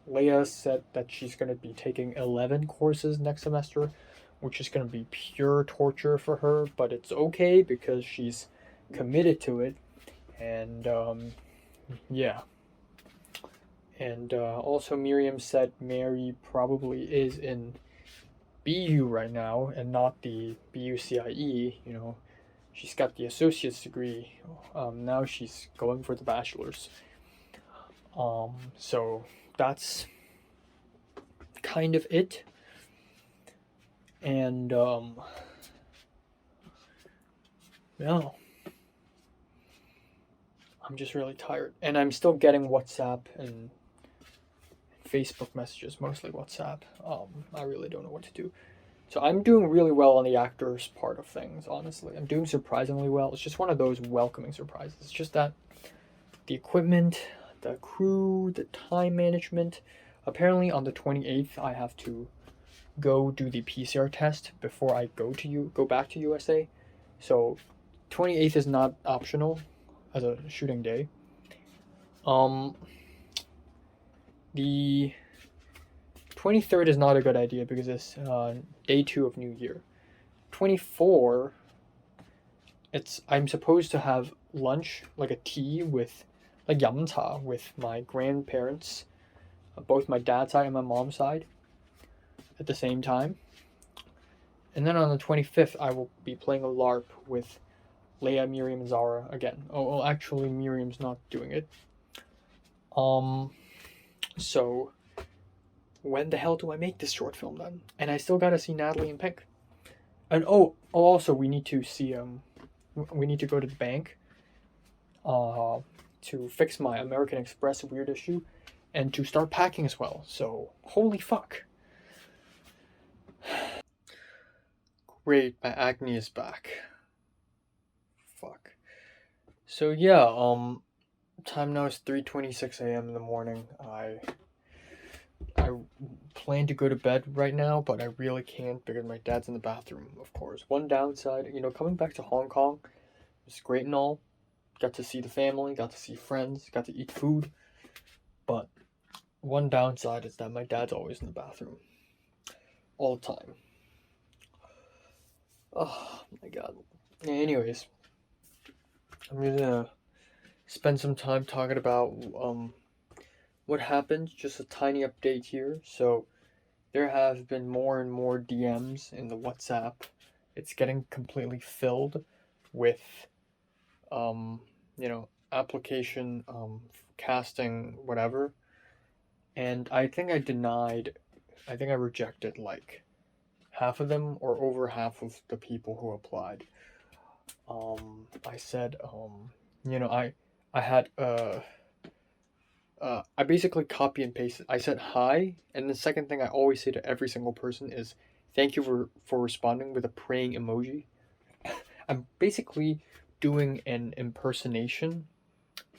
Leia said that she's gonna be taking 11 courses next semester, which is gonna be pure torture for her, but it's okay because she's committed to it. And yeah. And also Miriam said Mary probably is in BU right now and not the BUCIE. She's got the associate's degree. Now she's going for the bachelor's. So that's kind of it. And yeah. I'm just really tired. And I'm still getting WhatsApp and Facebook messages, mostly WhatsApp. I really don't know what to do. So I'm doing really well on the actors part of things, honestly. I'm doing surprisingly well. It's just one of those welcoming surprises. It's just that the equipment, the crew, the time management. Apparently on the 28th, I have to go do the PCR test before I go back to USA. So 28th is not optional as a shooting day. The 23rd is not a good idea because it's day 2 of New Year. 24, I'm supposed to have lunch, like a tea with, like 饮茶 with my grandparents, both my dad's side and my mom's side, at the same time. And then on the 25th, I will be playing a LARP with Leia, Miriam, and Zara again. Oh, well, actually, Miriam's not doing it. So when the hell do I make this short film then? And I still gotta see Natalie in Pink. And also we need to see we need to go to the bank to fix my American Express weird issue and to start packing as well. So holy fuck. Great, my acne is back. Fuck. So yeah, time now is 3:26 a.m. in the morning. I plan to go to bed right now, but I really can't because my dad's in the bathroom, of course. One downside, coming back to Hong Kong was great and all. Got to see the family, got to see friends, got to eat food. But one downside is that my dad's always in the bathroom. All the time. Oh my god. Anyways, I'm gonna spend some time talking about what happened. Just a tiny update here. So there have been more and more DMs in the WhatsApp. It's getting completely filled with application casting whatever. And I think I rejected like half of them or over half of the people who applied. I said I had I basically copy and pasted. I said hi, and the second thing I always say to every single person is thank you for responding with a praying emoji. I'm basically doing an impersonation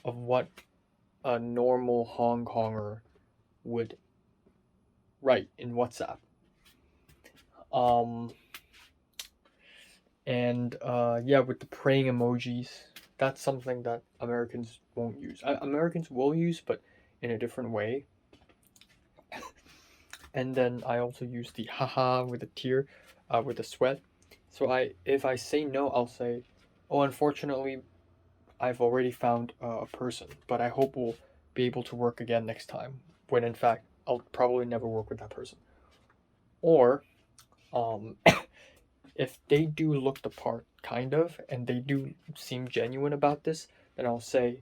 of what a normal Hong Konger would write in WhatsApp. With the praying emojis, that's something that Americans won't use. Americans will use, but in a different way. And then I also use the haha with a tear, with a sweat. So if I say no, I'll say, oh, unfortunately, I've already found a person, but I hope we'll be able to work again next time. When in fact, I'll probably never work with that person. Or, if they do look the part, kind of, and they do seem genuine about this, then I'll say,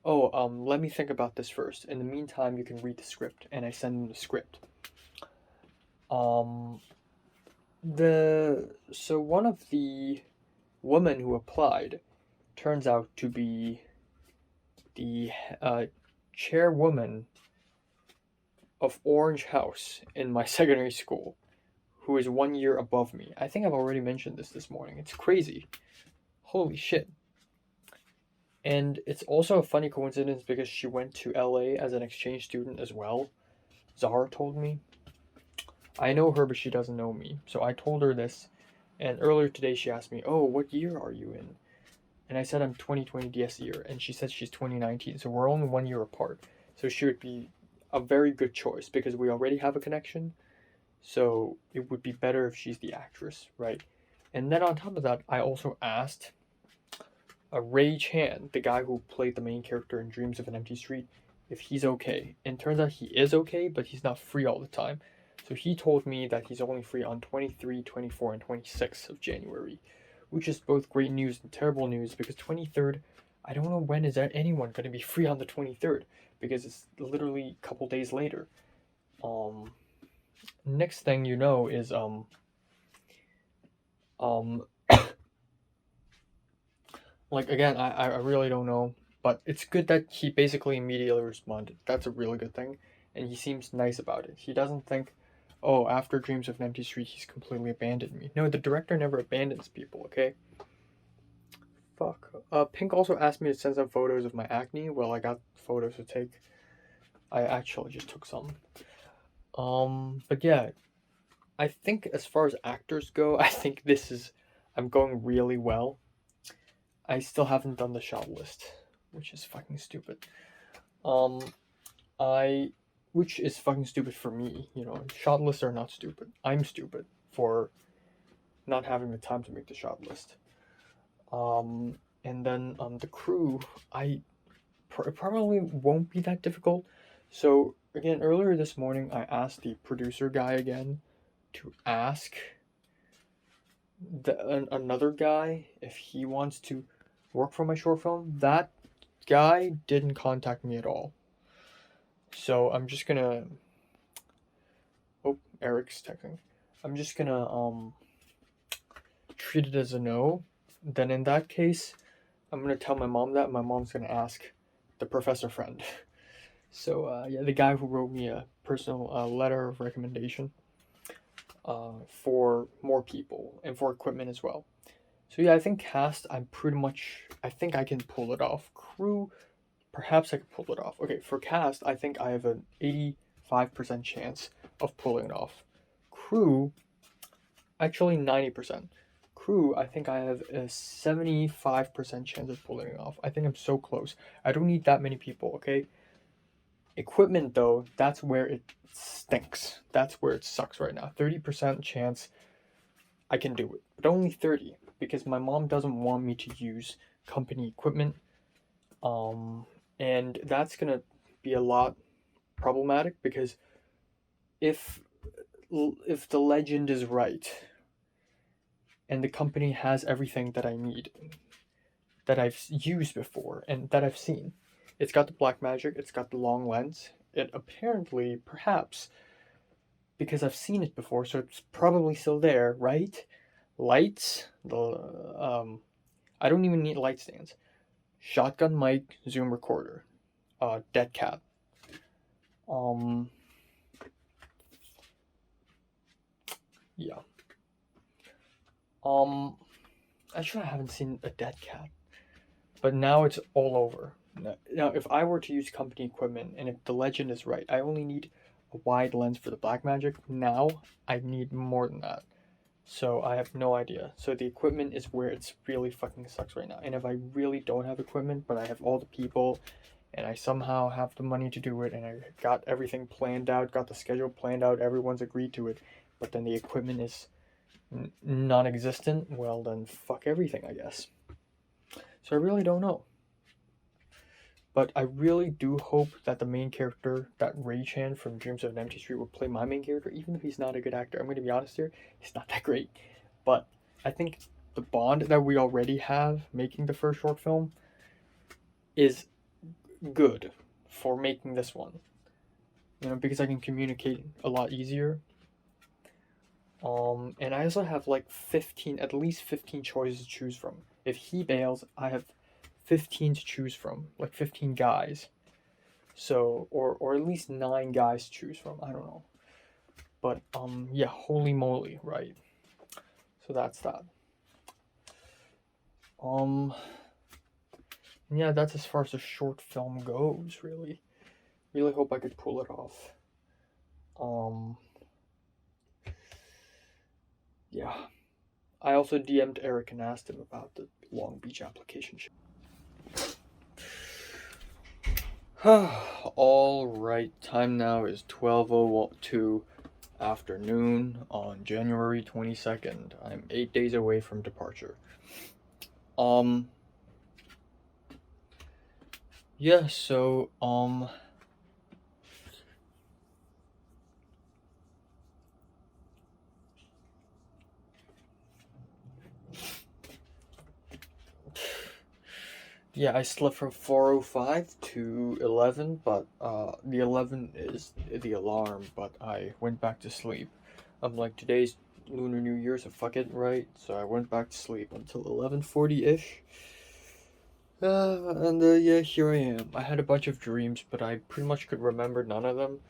oh, let me think about this first. In the meantime, you can read the script, and I send them the script. So one of the women who applied turns out to be the chairwoman of Orange House in my secondary school, who is 1 year above me. I think I've already mentioned this morning. It's crazy. Holy shit. And it's also a funny coincidence because she went to LA as an exchange student as well. Zara told me. I know her, but she doesn't know me. So I told her this. And earlier today she asked me, oh, what year are you in? And I said I'm 2020 DS year. And she said she's 2019. So we're only 1 year apart. So she would be a very good choice because we already have a connection. So it would be better if she's the actress, right? And then on top of that, I also asked Ray Chan, the guy who played the main character in Dreams of an Empty Street, if he's okay. And turns out he is okay, but he's not free all the time. So he told me that he's only free on 23, 24, and 26 of January, which is both great news and terrible news because 23rd, I don't know when is anyone going to be free on the 23rd because it's literally a couple days later. Next thing you know is like again, I really don't know, But it's good that he basically immediately responded. That's a really good thing. And he seems nice about it. He doesn't think, oh, after Dreams of an Empty Street, he's completely abandoned me. No, the director never abandons people, okay? Fuck. Pink also asked me to send some photos of my acne. Well, I got photos to take. I actually just took some. But yeah, I think as far as actors go, I think I'm going really well. I still haven't done the shot list, which is fucking stupid. Which is fucking stupid for me, you know. Shot lists are not stupid. I'm stupid for not having the time to make the shot list. And then the crew, it probably won't be that difficult. So again, earlier this morning, I asked the producer guy again to ask another guy if he wants to work for my short film. That guy didn't contact me at all. So I'm just gonna. Oh, Eric's texting. I'm just gonna treat it as a no. Then in that case, I'm gonna tell my mom that. My mom's gonna ask the professor friend. So yeah, the guy who wrote me a personal letter of recommendation for more people and for equipment as well. So yeah, I think cast, I think I can pull it off. Crew, perhaps I could pull it off. Okay, for cast, I think I have an 85% chance of pulling it off. Crew, actually 90%. Crew, I think I have a 75% chance of pulling it off. I think I'm so close. I don't need that many people, okay? Equipment, though, that's where it stinks. That's where it sucks right now. 30% chance I can do it, but only 30, because my mom doesn't want me to use company equipment. And that's gonna be a lot problematic, because if the legend is right and the company has everything that I need, that I've used before and that I've seen, it's got the Blackmagic, it's got the long lens, it apparently, perhaps, because I've seen it before, so it's probably still there, right? Lights, I don't even need light stands. Shotgun mic, zoom recorder, dead cat. Yeah. Actually, I haven't seen a dead cat, but now it's all over. Now, if I were to use company equipment, and if the legend is right, I only need a wide lens for the Blackmagic. Now, I need more than that. So I have no idea. So the equipment is where it's really fucking sucks right now. And if I really don't have equipment, but I have all the people, and I somehow have the money to do it, and I got everything planned out, got the schedule planned out, everyone's agreed to it, but then the equipment is non-existent, well then fuck everything, I guess. So I really don't know. But I really do hope that the main character, that Ray Chan from Dreams of an Empty Street, will play my main character, even if he's not a good actor. I'm going to be honest here, he's not that great. But I think the bond that we already have making the first short film is good for making this one. You know, because I can communicate a lot easier. And I also have like at least 15 choices to choose from. If he bails, I have 15 to choose from, like 15 guys. So, or at least 9 guys to choose from, I don't know. But, yeah, holy moly, right? So that's that. Yeah, that's as far as the short film goes, really. Really hope I could pull it off. Yeah. I also DM'd Eric and asked him about the Long Beach application. Alright, time now is 12:02 afternoon on January 22nd. I'm 8 days away from departure. Yeah, so, yeah, I slept from 4:05 to 11, but the 11 is the alarm, but I went back to sleep. I'm like, today's Lunar New Year, so fuck it, right? So I went back to sleep until 11:40-ish. Yeah, here I am. I had a bunch of dreams, but I pretty much could remember none of them.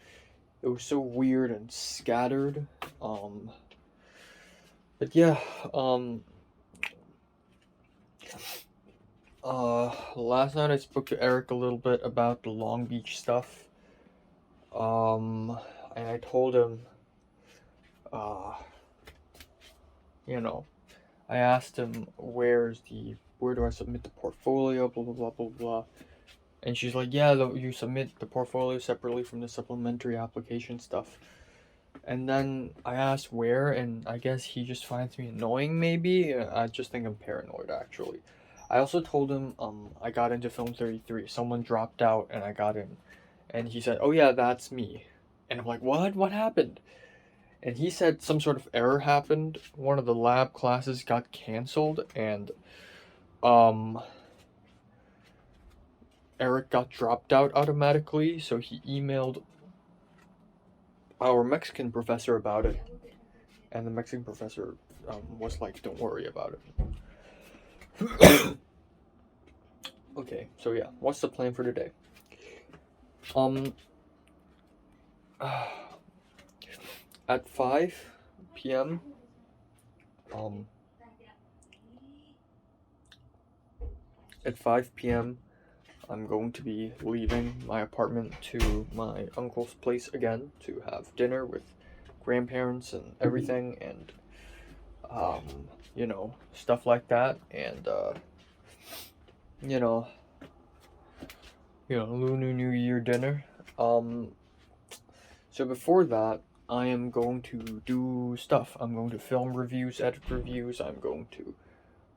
It was so weird and scattered. Um, but yeah, um, last night I spoke to Eric a little bit about the Long Beach stuff. And I told him, uh, you know, I asked him where do I submit the portfolio, blah blah blah blah blah. And she's like, yeah, you submit the portfolio separately from the supplementary application stuff. And then I asked where, and I guess he just finds me annoying, maybe. I just think I'm paranoid, actually. I also told him I got into Film 33. Someone dropped out, and I got in. And he said, oh yeah, that's me. And I'm like, what? What happened? And he said some sort of error happened. One of the lab classes got canceled, and Eric got dropped out automatically, so he emailed our Mexican professor about it, and the Mexican professor was like, don't worry about it. Okay, so yeah, what's the plan for today? At 5 p.m. At 5 p.m. I'm going to be leaving my apartment to my uncle's place again to have dinner with grandparents and everything, and stuff like that, and Lunar New Year dinner. So before that, I am going to do stuff. I'm going to film reviews, edit reviews. I'm going to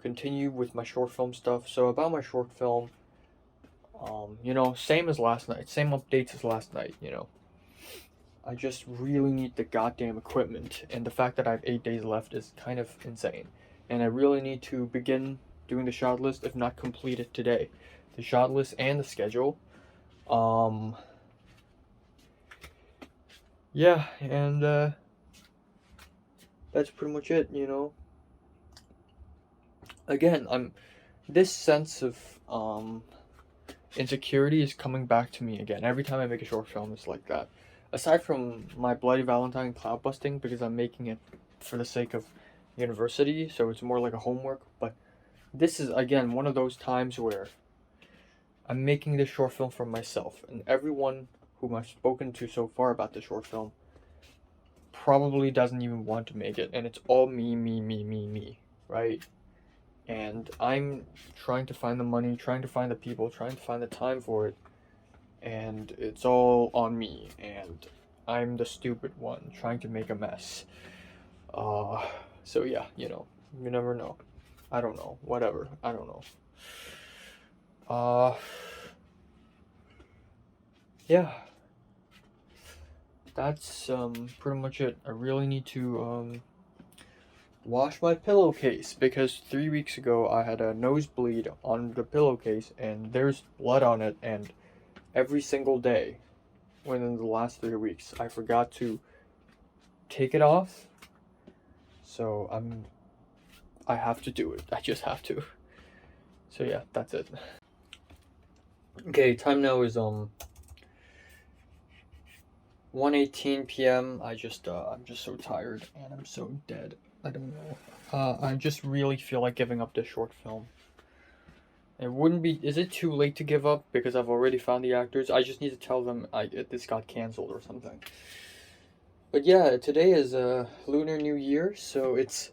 continue with my short film stuff. So about my short film, same as last night, same updates as last night, I just really need the goddamn equipment, and the fact that I have 8 days left is kind of insane. And I really need to begin doing the shot list, if not complete it today. The shot list and the schedule. Yeah, and that's pretty much it, Again, this sense of insecurity is coming back to me again. Every time I make a short film, it's like that. Aside from my Bloody Valentine cloud busting, because I'm making it for the sake of university, so it's more like a homework, but this is, again, one of those times where I'm making this short film for myself, and everyone whom I've spoken to so far about the short film probably doesn't even want to make it, and it's all me, right? And I'm trying to find the money, trying to find the people, trying to find the time for it, and it's all on me, and I'm the stupid one trying to make a mess. So yeah, you never know. I don't know. Whatever. I don't know. Yeah. That's pretty much it. I really need to wash my pillowcase, because 3 weeks ago I had a nosebleed on the pillowcase and there's blood on it, and every single day within the last 3 weeks I forgot to take it off. So I have to do it. I just have to. So yeah, that's it. Okay, time now is 1:18 p.m. I'm just so tired and I'm so dead. I don't know. I just really feel like giving up this short film. Is it too late to give up because I've already found the actors? I just need to tell them this got canceled or something. But yeah, today is Lunar New Year, so it's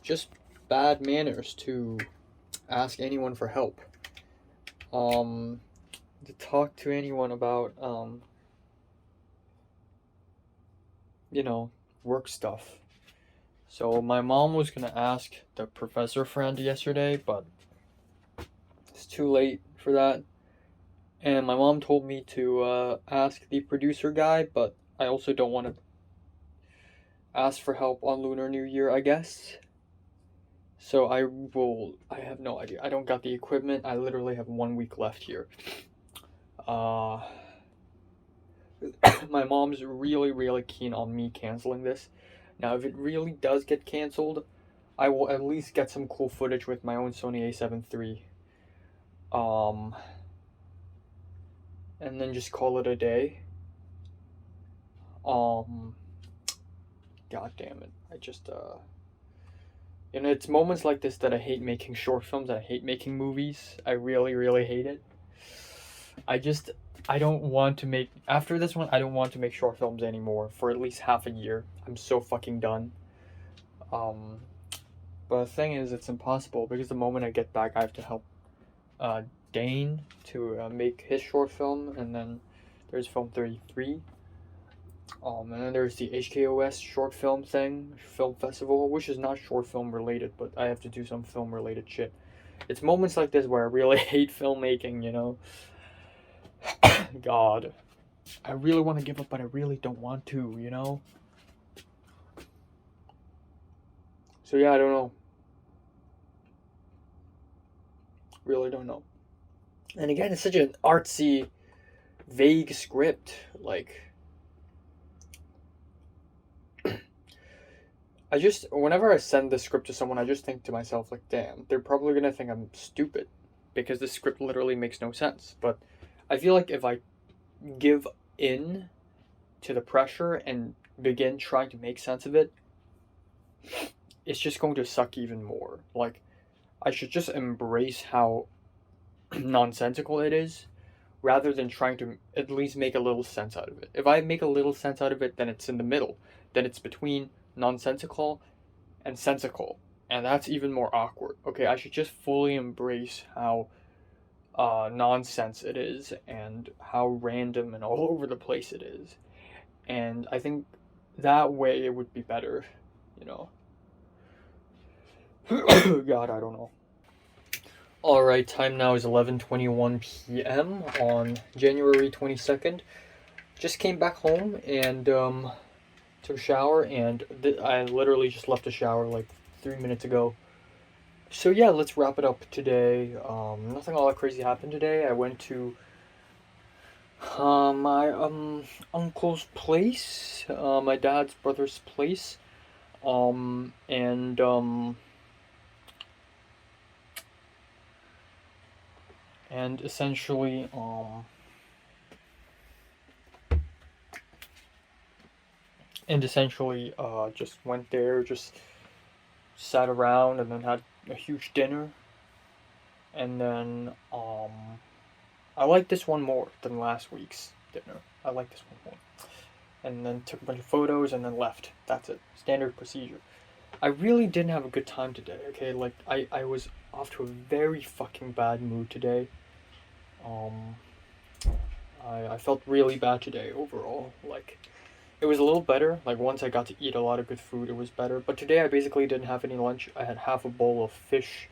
just bad manners to ask anyone for help. To talk to anyone about work stuff. So my mom was gonna ask the professor friend yesterday, but it's too late for that. And my mom told me to ask the producer guy, but I also don't want to ask for help on Lunar New Year, I guess. So I have no idea. I don't got the equipment. I literally have 1 week left here. My mom's really, really keen on me canceling this. Now, if it really does get canceled, I will at least get some cool footage with my own Sony A7 III. and then just call it a day. God damn it. I just, it's moments like this that I hate making short films, I hate making movies. I really, really hate it. I don't want to make, after this one, I don't want to make short films anymore for at least half a year. I'm so fucking done. But the thing is, it's impossible because the moment I get back, I have to help Dane to make his short film, and then there's Film 33. And then there's the HKOS short film festival, which is not short film related, but I have to do some film related shit. It's moments like this where I really hate filmmaking, you know? God. I really want to give up, but I really don't want to, you know? So yeah, I don't know. Really don't know. And again, it's such an artsy, vague script. Like, whenever I send the script to someone, I just think to myself, like, damn, they're probably gonna think I'm stupid because the script literally makes no sense. But I feel like if I give in to the pressure and begin trying to make sense of it, it's just going to suck even more. Like, I should just embrace how nonsensical it is rather than trying to at least make a little sense out of it. If I make a little sense out of it, then it's in the middle. Then it's between nonsensical and sensical. And that's even more awkward. Okay, I should just fully embrace how nonsense it is and how random and all over the place it is. And I think that way it would be better, you know. God, I don't know. Alright, time now is 11:21 p.m. on January 22nd. Just came back home and took a shower, and I literally just left the shower like 3 minutes ago. So yeah, let's wrap it up today. Nothing all that crazy happened today. I went to my uncle's place, my dad's brother's place, and essentially just went there, just sat around, and then had a huge dinner. And then I like this one more than last week's dinner. I like this one more. And then took a bunch of photos and then left. That's it. Standard procedure. I really didn't have a good time today, okay? Like, I was off to a very fucking bad mood today. I felt really bad today overall. Like, it was a little better. Like, once I got to eat a lot of good food, it was better. But today I basically didn't have any lunch. I had half a bowl of fish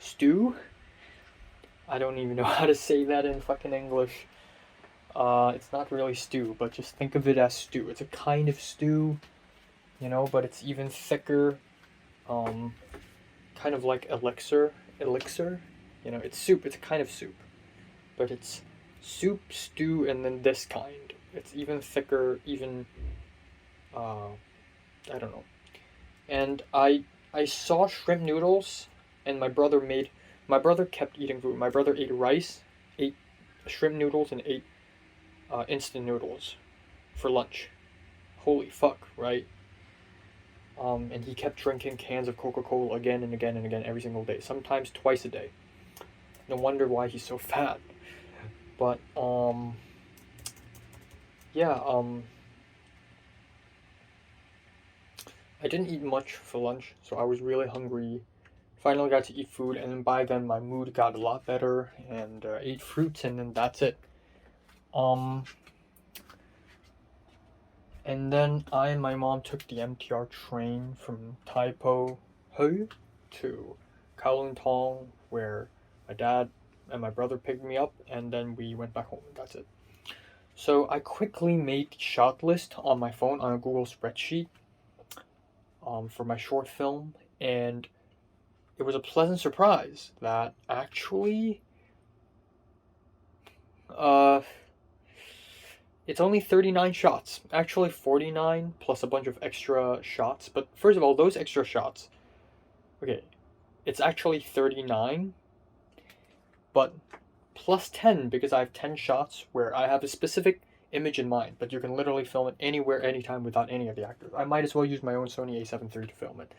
stew. I don't even know how to say that in fucking English. It's not really stew, but just think of it as stew. It's a kind of stew, you know, but it's even thicker. Kind of like elixir, you know, it's soup. It's a kind of soup, but it's soup, stew, and then this kind. It's even thicker, even, I don't know. And I saw shrimp noodles, and my brother kept eating food. My brother ate rice, ate shrimp noodles, and ate instant noodles for lunch. Holy fuck, right? And he kept drinking cans of Coca-Cola again and again and again every single day, sometimes twice a day. No wonder why he's so fat. But, yeah, I didn't eat much for lunch, so I was really hungry. Finally got to eat food, and then by then my mood got a lot better, and ate fruits, and then that's it. And then I and my mom took the MTR train from Tai Po Hui to Kowloon Tong, where my dad and my brother picked me up, and then we went back home, and that's it. So I quickly made the shot list on my phone on a Google spreadsheet for my short film, and it was a pleasant surprise that actually it's only 39 shots. Actually 49 plus a bunch of extra shots. But first of all, those extra shots, okay, it's actually 39, but plus 10 because I have 10 shots where I have a specific image in mind, but you can literally film it anywhere, anytime without any of the actors. I might as well use my own Sony a7 III to film it.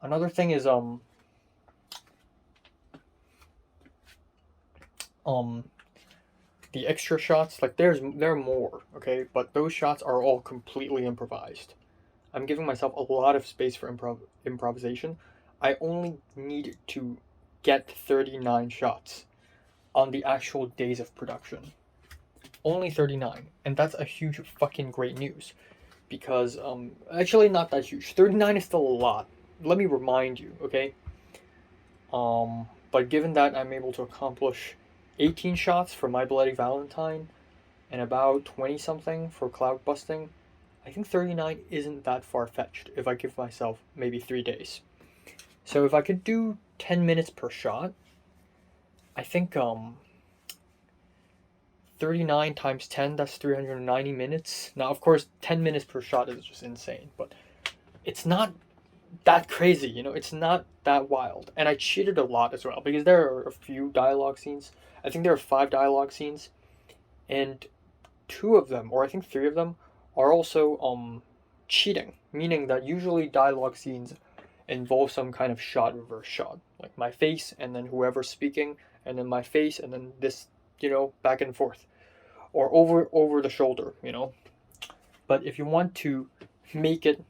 Another thing is the extra shots, like there are more, okay, but those shots are all completely improvised. I'm giving myself a lot of space for improvisation. I only need to get 39 shots on the actual days of production. Only 39, and that's a huge fucking great news, because actually not that huge. 39 is still a lot. Let me remind you, okay? But given that I'm able to accomplish 18 shots for My Bloody Valentine and about 20 something for Cloud Busting, I think 39 isn't that far-fetched if I give myself maybe 3 days. So if I could do 10 minutes per shot, I think 39 times 10, that's 390 minutes. Now, of course, 10 minutes per shot is just insane, but it's not that crazy, you know, it's not that wild. And I cheated a lot as well, because there are a few dialogue scenes. I think there are 5 dialogue scenes, and 2 of them, or I think 3 of them, are also cheating, meaning that usually dialogue scenes involve some kind of shot reverse shot, like my face and then whoever's speaking, and then my face and then this, you know, back and forth, or over the shoulder, you know. But if you want to make it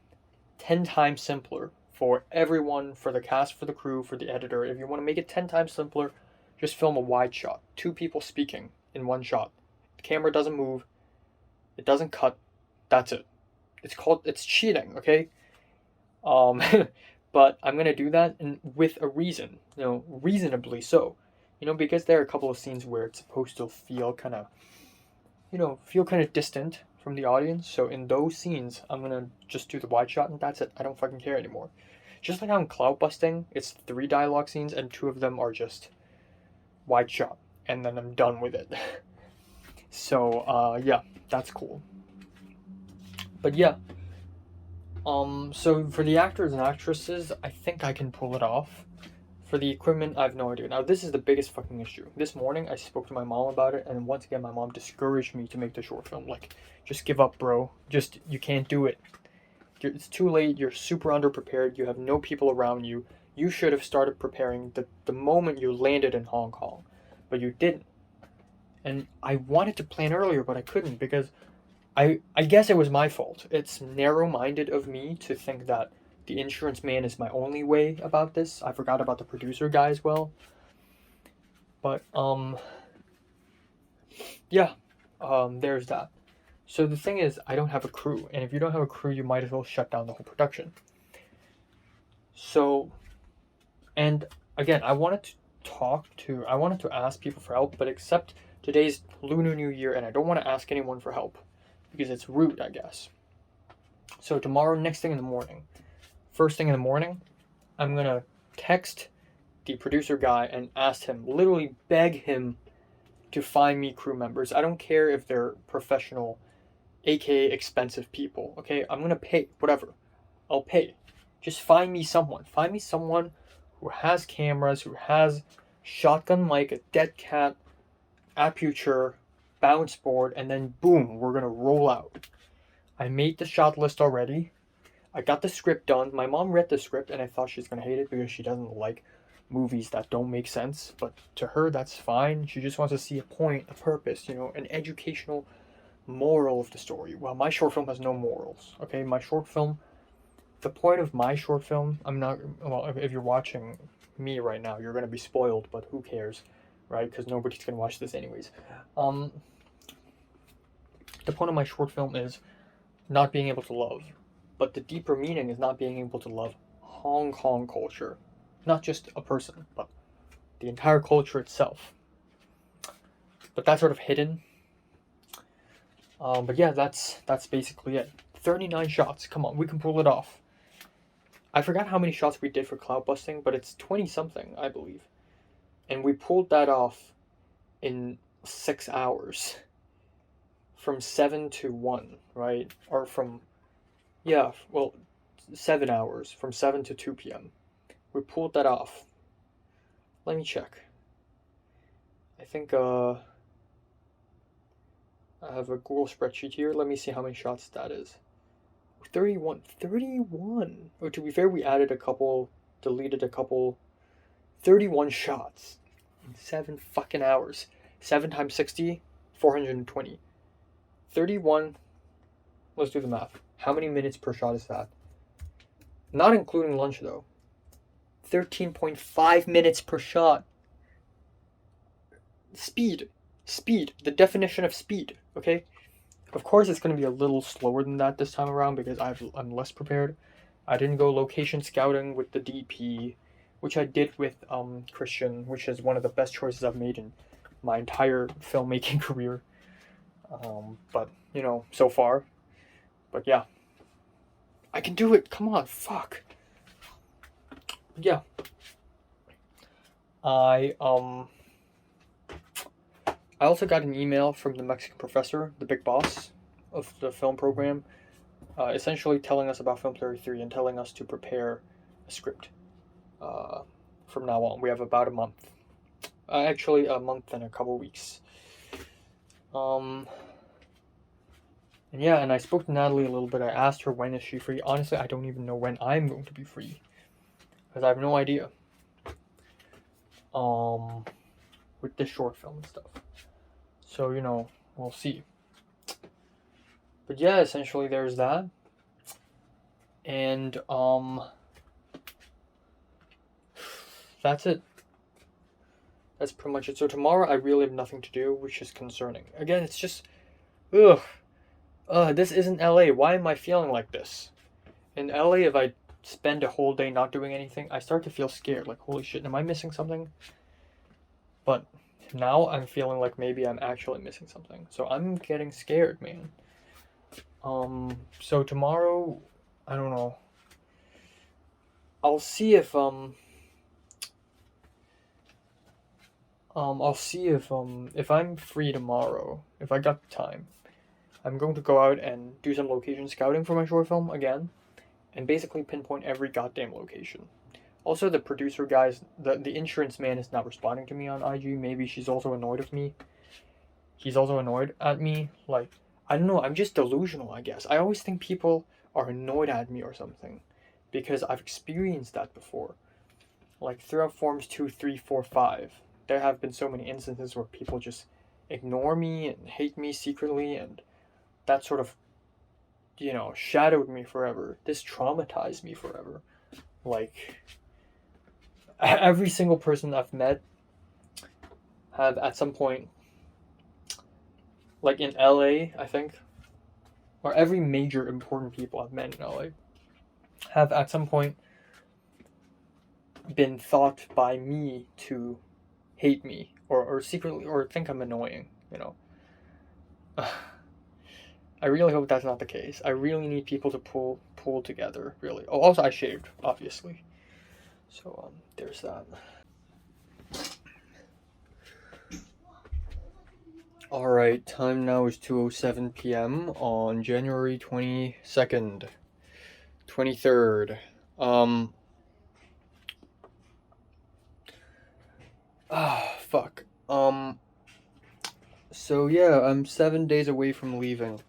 10 times simpler for everyone, for the cast, for the crew, for the editor, if you want to make it 10 times simpler, just film a wide shot, 2 people speaking in one shot. The camera doesn't move, it doesn't cut, that's it. It's cheating, okay? But I'm gonna do that, and with a reason, you know, reasonably so. You know, because there are a couple of scenes where it's supposed to feel kind of, you know, distant from the audience. So in those scenes, I'm gonna just do the wide shot, and that's it. I don't fucking care anymore. Just like how in Cloud Busting, it's 3 dialogue scenes, and 2 of them are just wide shot, and then I'm done with it. So, yeah, that's cool. But yeah, so for the actors and actresses, I think I can pull it off. For the equipment, I have no idea. Now, this is the biggest fucking issue. This morning, I spoke to my mom about it, and once again, my mom discouraged me to make the short film. Like, just give up, bro. You can't do it. It's too late. You're super underprepared. You have no people around you. You should have started preparing the moment you landed in Hong Kong, but you didn't. And I wanted to plan earlier, but I couldn't, because I guess it was my fault. It's narrow-minded of me to think that the insurance man is my only way about this. I forgot about the producer guy as well. But, yeah, there's that. So the thing is, I don't have a crew. And if you don't have a crew, you might as well shut down the whole production. So, and again, I wanted to ask people for help, but except today's Lunar New Year, and I don't want to ask anyone for help, because it's rude, I guess. So tomorrow, first thing in the morning, I'm going to text the producer guy and ask him, literally beg him to find me crew members. I don't care if they're professional, aka expensive people, okay? I'm going to pay, whatever. I'll pay. Just find me someone. Find me someone who has cameras, who has shotgun mic, a dead cat, aperture, bounce board, and then boom, we're gonna roll out. I made the shot list already. I got the script done. My mom read the script, and I thought she's gonna hate it because she doesn't like movies that don't make sense. But to her, that's fine. She just wants to see a point, a purpose, you know, an educational moral of the story. Well, my short film has no morals. Okay, my short film. The point of my short film, if you're watching me right now, you're gonna be spoiled. But who cares, right? Because nobody's gonna watch this anyways. The point of my short film is not being able to love, but the deeper meaning is not being able to love Hong Kong culture, not just a person, but the entire culture itself. But that's sort of hidden. But yeah, that's basically it. 39 shots. Come on, we can pull it off. I forgot how many shots we did for Cloud Busting, but it's 20 something, I believe, and we pulled that off in 6 hours. From 7 to 1, right? Or 7 hours, from 7 to 2 p.m. we pulled that off. Let me check. I think I have a Google spreadsheet here. Let me see how many shots that is. 31. Oh, to be fair, we added a couple, deleted a couple. 31 shots in 7 fucking hours. 7 times 60, 420. 31. Let's do the math. How many minutes per shot is that? Not including lunch though. 13.5 minutes per shot. Speed. The definition of speed, okay? Of course it's going to be a little slower than that this time around because I'm less prepared. I didn't go location scouting with the DP, which I did with Christian, which is one of the best choices I've made in my entire filmmaking career. But, you know, so far. But yeah. I can do it. Come on, fuck. Yeah. I also got an email from the Mexican professor, the big boss of the film program, essentially telling us about Film Theory 3 and telling us to prepare a script from now on. We have about a month. Actually, a month and a couple weeks. And yeah, and I spoke to Natalie a little bit. I asked her when is she free. Honestly, I don't even know when I'm going to be free. Because I have no idea. With this short film and stuff. So, you know, we'll see. But yeah, essentially there's that. And, that's it. That's pretty much it. So tomorrow I really have nothing to do, which is concerning. Again, it's just, this isn't LA. Why am I feeling like this? In LA, if I spend a whole day not doing anything, I start to feel scared. Like, holy shit, am I missing something? But now I'm feeling like maybe I'm actually missing something. So I'm getting scared, man. So tomorrow, I don't know. I'll see if I'm free tomorrow, if I got the time. I'm going to go out and do some location scouting for my short film again, and basically pinpoint every goddamn location. Also, the producer guys, the insurance man is not responding to me on IG. Maybe she's also annoyed with me. He's also annoyed at me. Like, I don't know, I'm just delusional, I guess. I always think people are annoyed at me or something, because I've experienced that before. Like, throughout Forms 2, 3, 4, 5, there have been so many instances where people just ignore me and hate me secretly, and that sort of, you know, shadowed me forever. This traumatized me forever. Like, every single person I've met have at some point, like in LA, I think, or every major important people I've met in LA have at some point been thought by me to hate me or secretly or think I'm annoying, you know. I really hope that's not the case. I really need people to pull together, really. Oh, also I shaved, obviously. So there's that. Alright, time now is 2:07 p.m. on January 22nd. 23rd. Fuck. So yeah, I'm 7 days away from leaving.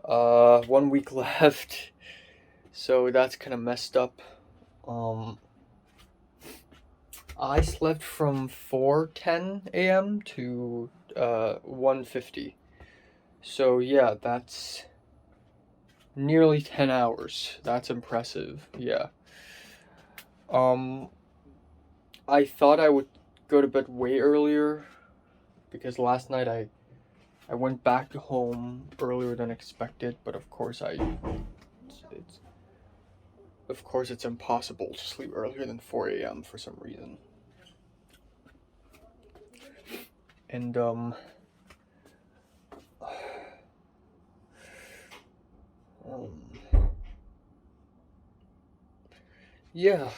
1 week left. So that's kind of messed up. I slept from 4:10 a.m. to 1:50. So yeah, that's nearly 10 hours. That's impressive. Yeah. I thought I would go to bed way earlier because last night I went back home earlier than expected, but of course it's impossible to sleep earlier than 4 a.m. for some reason. And yeah,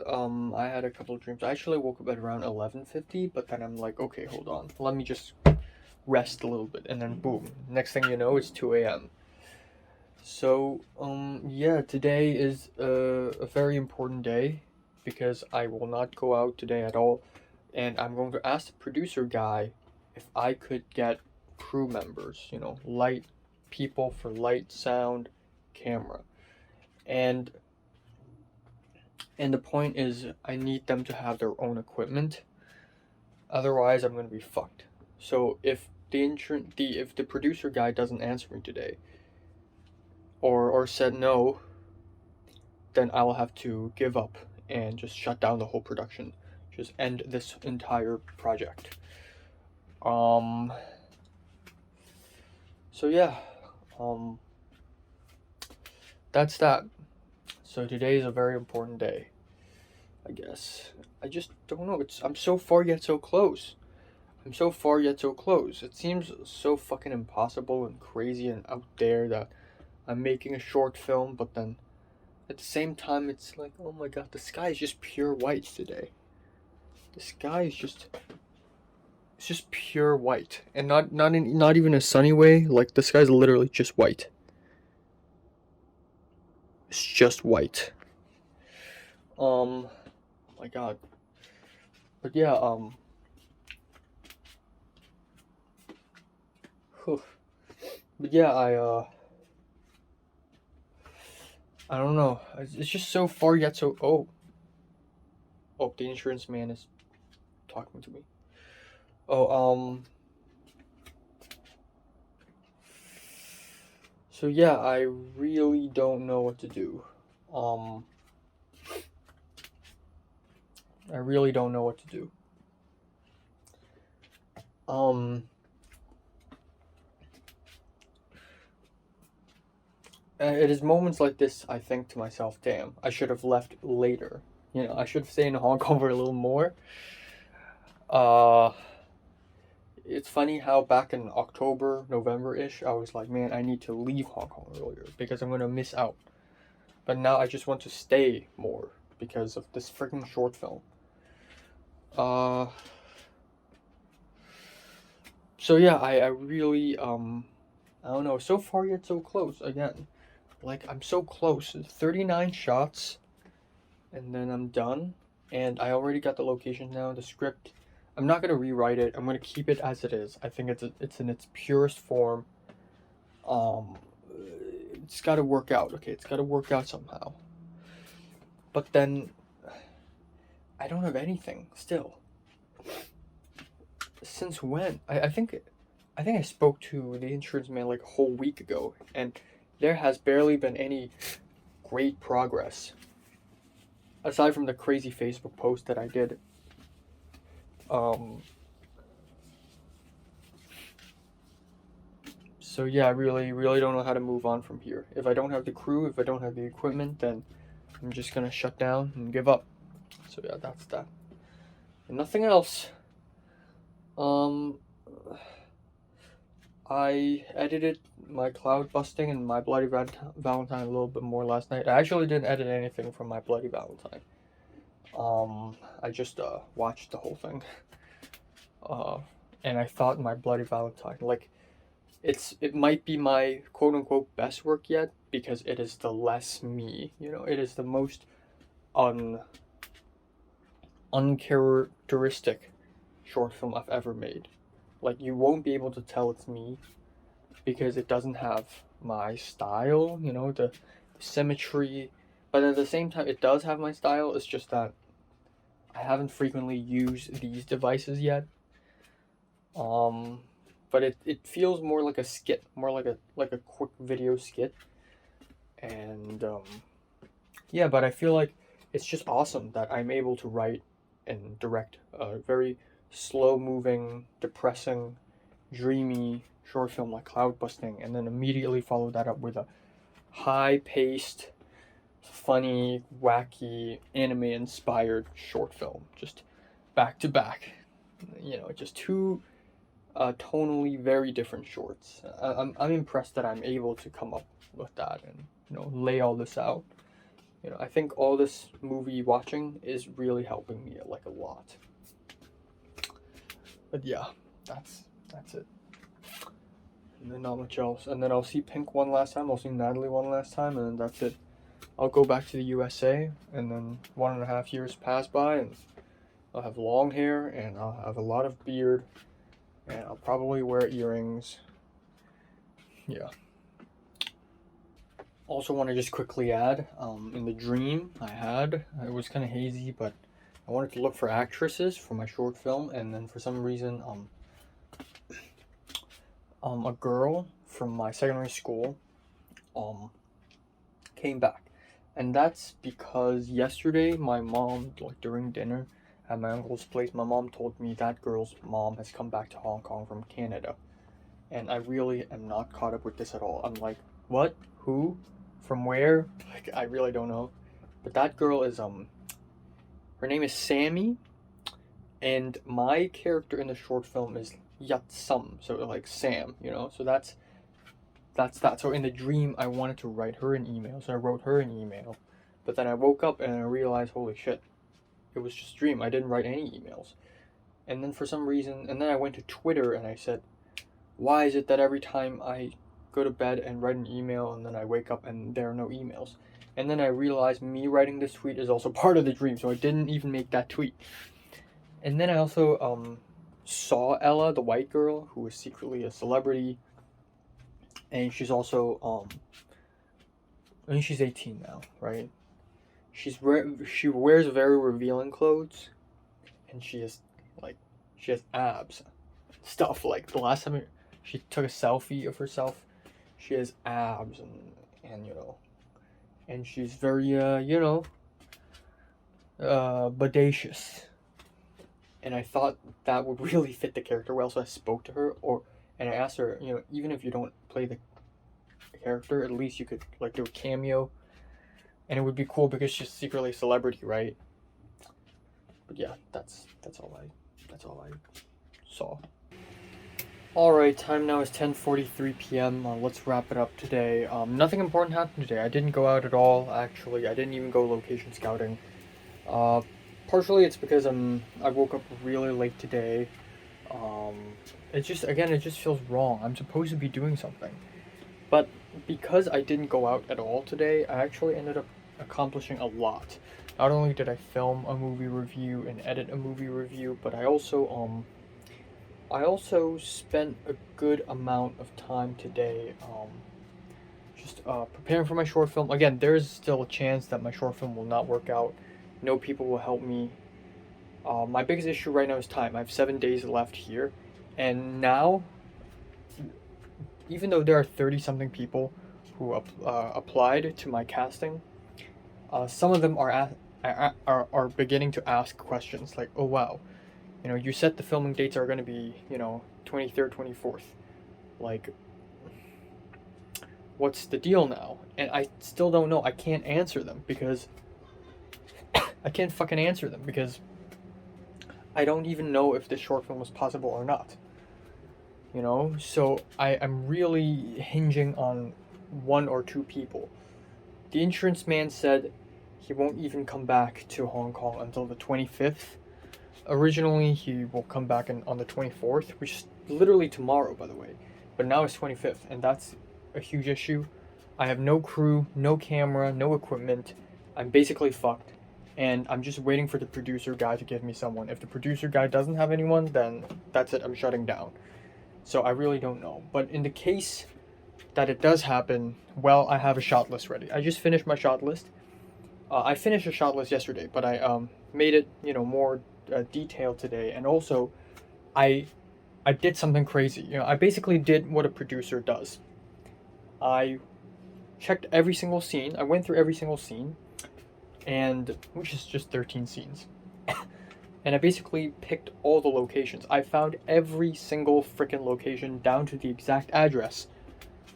I had a couple of dreams. I actually woke up at around 11:50, but then I'm like, okay, hold on, let me just rest a little bit, and then boom, next thing you know, it's 2 a.m. So, yeah, today is a very important day. because I will not go out today at all, and I'm going to ask the producer guy if I could get crew members, you know, light people for light, sound, camera. And the point is I need them to have their own equipment. Otherwise I'm going to be fucked. So if the producer guy doesn't answer me today or said no, then I will have to give up and just shut down the whole production. Just end this entire project. So yeah, that's that. So today is a very important day, I guess. I just don't know. I'm so far yet so close. I'm so far yet so close. It seems so fucking impossible and crazy and out there that I'm making a short film, but then at the same time it's like, oh my god, the sky is just pure white today. The sky is just pure white, and not even a sunny way. Like the sky's literally just white. It's just white. My god. But yeah, but yeah, I don't know. It's just so far yet so. Oh, the insurance man is talking to me. So yeah, I really don't know what to do. I really don't know what to do. It is moments like this I think to myself, damn, I should have left later. You know, I should have stayed in Hong Kong for a little more. It's funny how back in October, November-ish, I was like, man, I need to leave Hong Kong earlier because I'm gonna miss out. But now I just want to stay more because of this freaking short film. So yeah, I really, I don't know, so far yet so close, again. Like, I'm so close, 39 shots, and then I'm done, and I already got the location now, the script. I'm not going to rewrite it, I'm going to keep it as it is. I think it's in its purest form. It's got to work out, okay, it's got to work out somehow. But then, I don't have anything, still. Since when? I think I spoke to the insurance man like a whole week ago, and there has barely been any great progress. Aside from the crazy Facebook post that I did. So yeah, I really don't know how to move on from here. If I don't have the crew, if I don't have the equipment, then I'm just gonna shut down and give up. So yeah, that's that. And nothing else. I edited my cloud busting and my Bloody Valentine a little bit more last night. I actually didn't edit anything from my Bloody Valentine. I just watched the whole thing. And I thought my Bloody Valentine, like, it might be my quote-unquote best work yet, because it is the less me, you know, it is the most uncharacteristic short film I've ever made. Like, you won't be able to tell it's me because it doesn't have my style, you know, the symmetry, but at the same time it does have my style. It's just that I haven't frequently used these devices yet. But it feels more like a skit, more like a quick video skit. And yeah, but I feel like it's just awesome that I'm able to write and direct a very slow-moving, depressing, dreamy short film like Cloud Busting, and then immediately follow that up with a high-paced, funny, wacky, anime-inspired short film, just back to back. You know, just two tonally very different shorts. I'm impressed that I'm able to come up with that and, you know, lay all this out. You know, I think all this movie watching is really helping me like a lot. But yeah, that's it. And then not much else. And then I'll see Pink one last time, I'll see Natalie one last time, and then that's it. I'll go back to the USA, and then 1.5 years pass by, and I'll have long hair, and I'll have a lot of beard, and I'll probably wear earrings. Yeah. Also want to just quickly add, in the dream I had, it was kind of hazy, but I wanted to look for actresses for my short film, and then for some reason, a girl from my secondary school, came back. And that's because yesterday my mom, like during dinner at my uncle's place, my mom told me that girl's mom has come back to Hong Kong from Canada. And I really am not caught up with this at all. I'm like, what? Who? From where? Like, I really don't know. But that girl is, her name is Sammy. And my character in the short film is Yatsum. So like Sam, you know? So that's that. So in the dream, I wanted to write her an email. So I wrote her an email. But then I woke up and I realized, holy shit, it was just a dream. I didn't write any emails. And then for some reason, and then I went to Twitter and I said, why is it that every time I go to bed and write an email and then I wake up and there are no emails? And then I realized me writing this tweet is also part of the dream. So I didn't even make that tweet. And then I also saw Ella, the white girl, who is secretly a celebrity. And she's also, I mean, she's 18 now, right? She wears very revealing clothes, and she has abs, stuff. Like the last time she took a selfie of herself, she has abs, and you know, and she's very bodacious. And I thought that would really fit the character well, so I spoke to her, and I asked her, you know, even if you don't play the character, at least you could like do a cameo, and it would be cool because she's secretly a celebrity, right? But yeah, that's all I saw. All right, time now is 10:43 p.m. Let's wrap it up today. Nothing important happened today. I didn't go out at all. Actually, I didn't even go location scouting. Partially it's because I woke up really late today. It just feels wrong. I'm supposed to be doing something. But because I didn't go out at all today, I actually ended up accomplishing a lot. Not only did I film a movie review and edit a movie review, but I also spent a good amount of time today just preparing for my short film. Again, there's still a chance that my short film will not work out. No people will help me. My biggest issue right now is time. I have 7 days left here, and now, even though there are 30-something people who applied to my casting, some of them are beginning to ask questions like, oh wow, you know, you said the filming dates are going to be, you know, 23rd, 24th. Like, what's the deal now? And I still don't know. I can't answer them because I can't fucking answer them because I don't even know if this short film was possible or not. You know, so I'm really hinging on 1 or 2 people. The insurance man said he won't even come back to Hong Kong until the 25th. Originally, he will come back on the 24th, which is literally tomorrow, by the way. But now it's 25th, and that's a huge issue. I have no crew, no camera, no equipment. I'm basically fucked. And I'm just waiting for the producer guy to give me someone. If the producer guy doesn't have anyone, then that's it. I'm shutting down. So I really don't know. But in the case that it does happen, well, I have a shot list ready. I just finished my shot list. I finished a shot list yesterday, but I made it, you know, more detailed today. And also, I did something crazy. You know, I basically did what a producer does. I checked every single scene. I went through every single scene, and which is just 13 scenes. And I basically picked all the locations. I found every single freaking location down to the exact address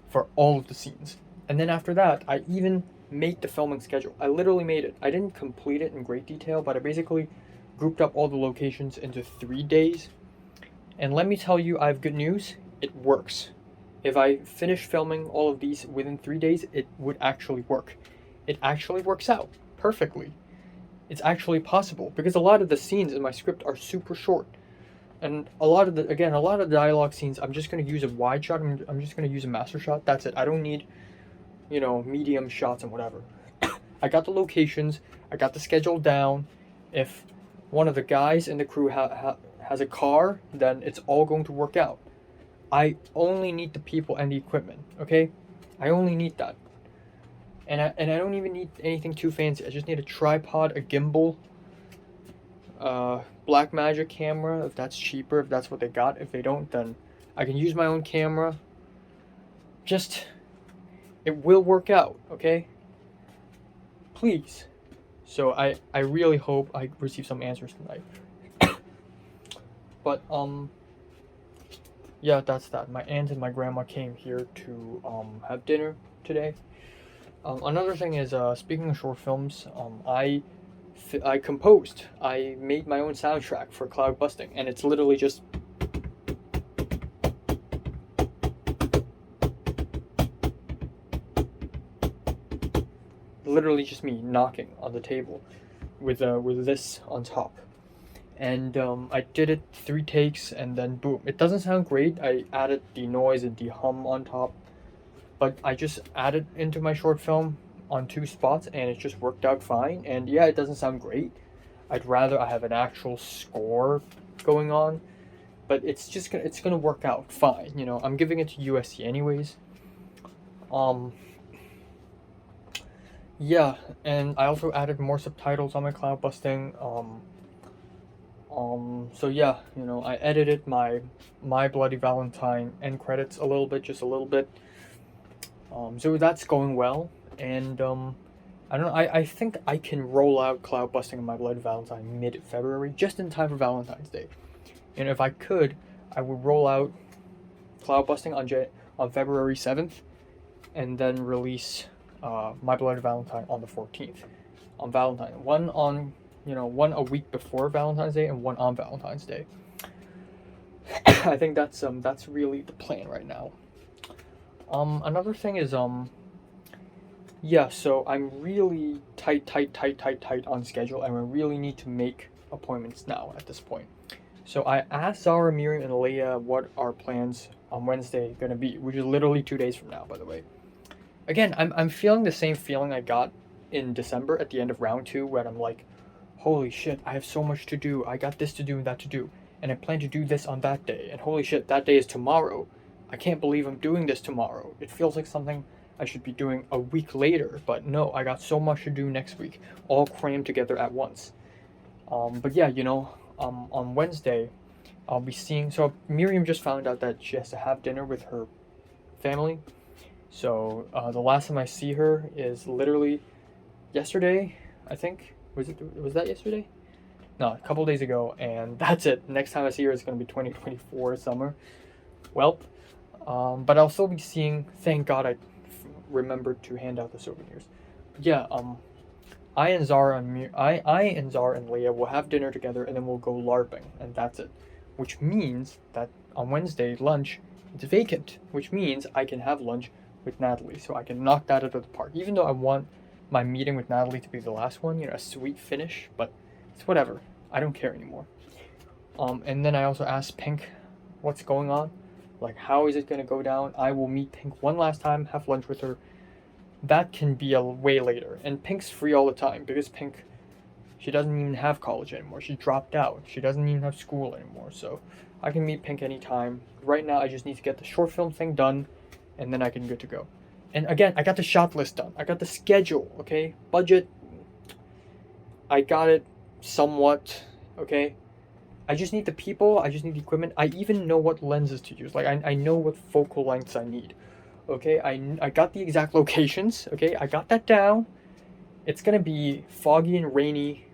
for all of the scenes. And then after that, I even made the filming schedule. I literally made it. I didn't complete it in great detail, but I basically grouped up all the locations into 3 days. And let me tell you, I have good news. It works. If I finish filming all of these within 3 days, it would actually work. It actually works out perfectly. It's actually possible because a lot of the scenes in my script are super short. And a lot of the dialogue scenes, I'm just going to use a wide shot. I'm just going to use a master shot. That's it. I don't need, you know, medium shots and whatever. I got the locations. I got the schedule down. If one of the guys in the crew has a car, then it's all going to work out. I only need the people and the equipment, okay? I only need that. And I don't even need anything too fancy. I just need a tripod, a gimbal, Blackmagic camera, if that's cheaper, if that's what they got. If they don't, then I can use my own camera. Just, it will work out, okay? Please. So I really hope I receive some answers tonight. But, yeah, that's that. My aunt and my grandma came here to, have dinner today. Another thing is, speaking of short films, I composed. I made my own soundtrack for Cloud Busting, and it's literally just me knocking on the table with this on top. And I did it 3 takes, and then boom. It doesn't sound great. I added the noise and the hum on top, but I just added into my short film on 2 spots, and it just worked out fine. And yeah, it doesn't sound great. I'd rather I have an actual score going on, but it's gonna work out fine. You know, I'm giving it to USC anyways. Yeah, and I also added more subtitles on my Cloud Busting. So yeah, you know, I edited my Bloody Valentine end credits a little bit, just a little bit. So that's going well, and I don't know. I think I can roll out Cloud Busting on my Bloody Valentine mid-February, just in time for Valentine's Day. And if I could, I would roll out Cloud Busting on February 7th, and then release My Bloody Valentine on the 14th, on Valentine. One a week before Valentine's Day and one on Valentine's Day. I think that's really the plan right now. Another thing is yeah, so I'm really tight on schedule, and I really need to make appointments now at this point. So I asked Zara, Miriam, and Leia what our plans on Wednesday gonna be, which is literally 2 days from now, by the way. Again, I'm feeling the same feeling I got in December at the end of round 2, where I'm like, holy shit, I have so much to do. I got this to do and that to do, and I plan to do this on that day, and holy shit, that day is tomorrow. I can't believe I'm doing this tomorrow. It feels like something I should be doing a week later, but no, I got so much to do next week, all crammed together at once. But yeah, you know, on Wednesday, I'll be seeing, so Miriam just found out that she has to have dinner with her family. So the last time I see her is literally yesterday, I think. Was that yesterday? No, a couple days ago, and that's it. Next time I see her is going to be 2024 summer. Well, but I'll still be seeing, thank God I remembered to hand out the souvenirs. But yeah, I and Zara and Leia will have dinner together, and then we'll go LARPing, and that's it. Which means that on Wednesday, lunch, it's vacant, which means I can have lunch with Natalie, so I can knock that out of the park. Even though I want my meeting with Natalie to be the last one, you know, a sweet finish, but it's whatever. I don't care anymore. And then I also asked Pink what's going on. Like, how is it going to go down? I will meet Pink one last time, have lunch with her. That can be a way later. And Pink's free all the time, because Pink, she doesn't even have college anymore. She dropped out. She doesn't even have school anymore. So I can meet Pink anytime. Right now, I just need to get the short film thing done, and then I can good to go. And again, I got the shot list done. I got the schedule, okay? Budget, I got it somewhat, okay? I just need the people, I just need the equipment. I even know what lenses to use. Like, I know what focal lengths I need, okay? I got the exact locations, okay? I got that down. It's gonna be foggy and rainy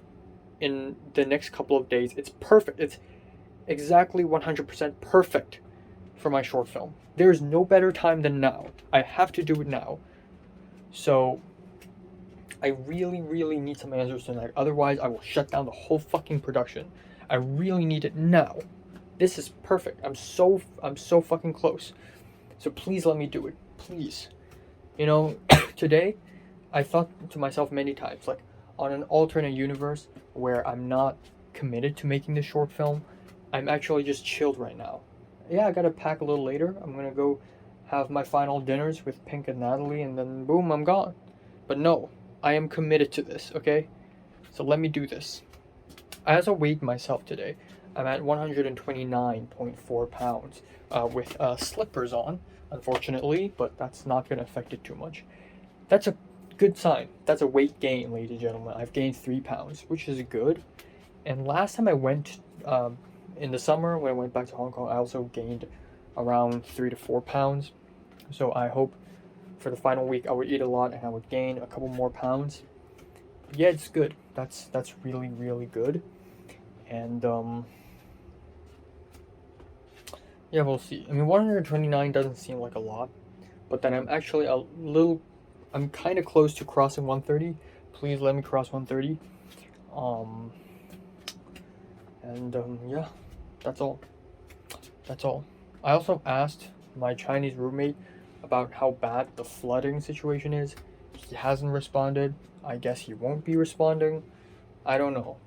in the next couple of days. It's perfect. It's exactly 100% perfect for my short film. There is no better time than now. I have to do it now. So I really need some answers tonight. Otherwise, I will shut down the whole fucking production. I really need it now. This is perfect. I'm so fucking close. So please let me do it. Please. You know, today I thought to myself many times, like, on an alternate universe where I'm not committed to making this short film, I'm actually just chilled right now. Yeah, I gotta pack a little later. I'm gonna go have my final dinners with Pink and Natalie, and then boom, I'm gone. But no, I am committed to this, okay? So let me do this. I also weighed myself today. I'm at 129.4 pounds with slippers on, unfortunately, but that's not going to affect it too much. That's a good sign. That's a weight gain, ladies and gentlemen. I've gained 3 pounds, which is good. And last time I went in the summer, when I went back to Hong Kong, I also gained around 3 to 4 pounds. So I hope for the final week I would eat a lot and I would gain a couple more pounds. Yeah, it's good. That's really, really good. And yeah, we'll see. I mean, 129 doesn't seem like a lot, but then I'm actually I'm kind of close to crossing 130. Please let me cross 130. Yeah, that's all. I also asked my Chinese roommate about how bad the flooding situation is. He hasn't responded. I guess he won't be responding. I don't know.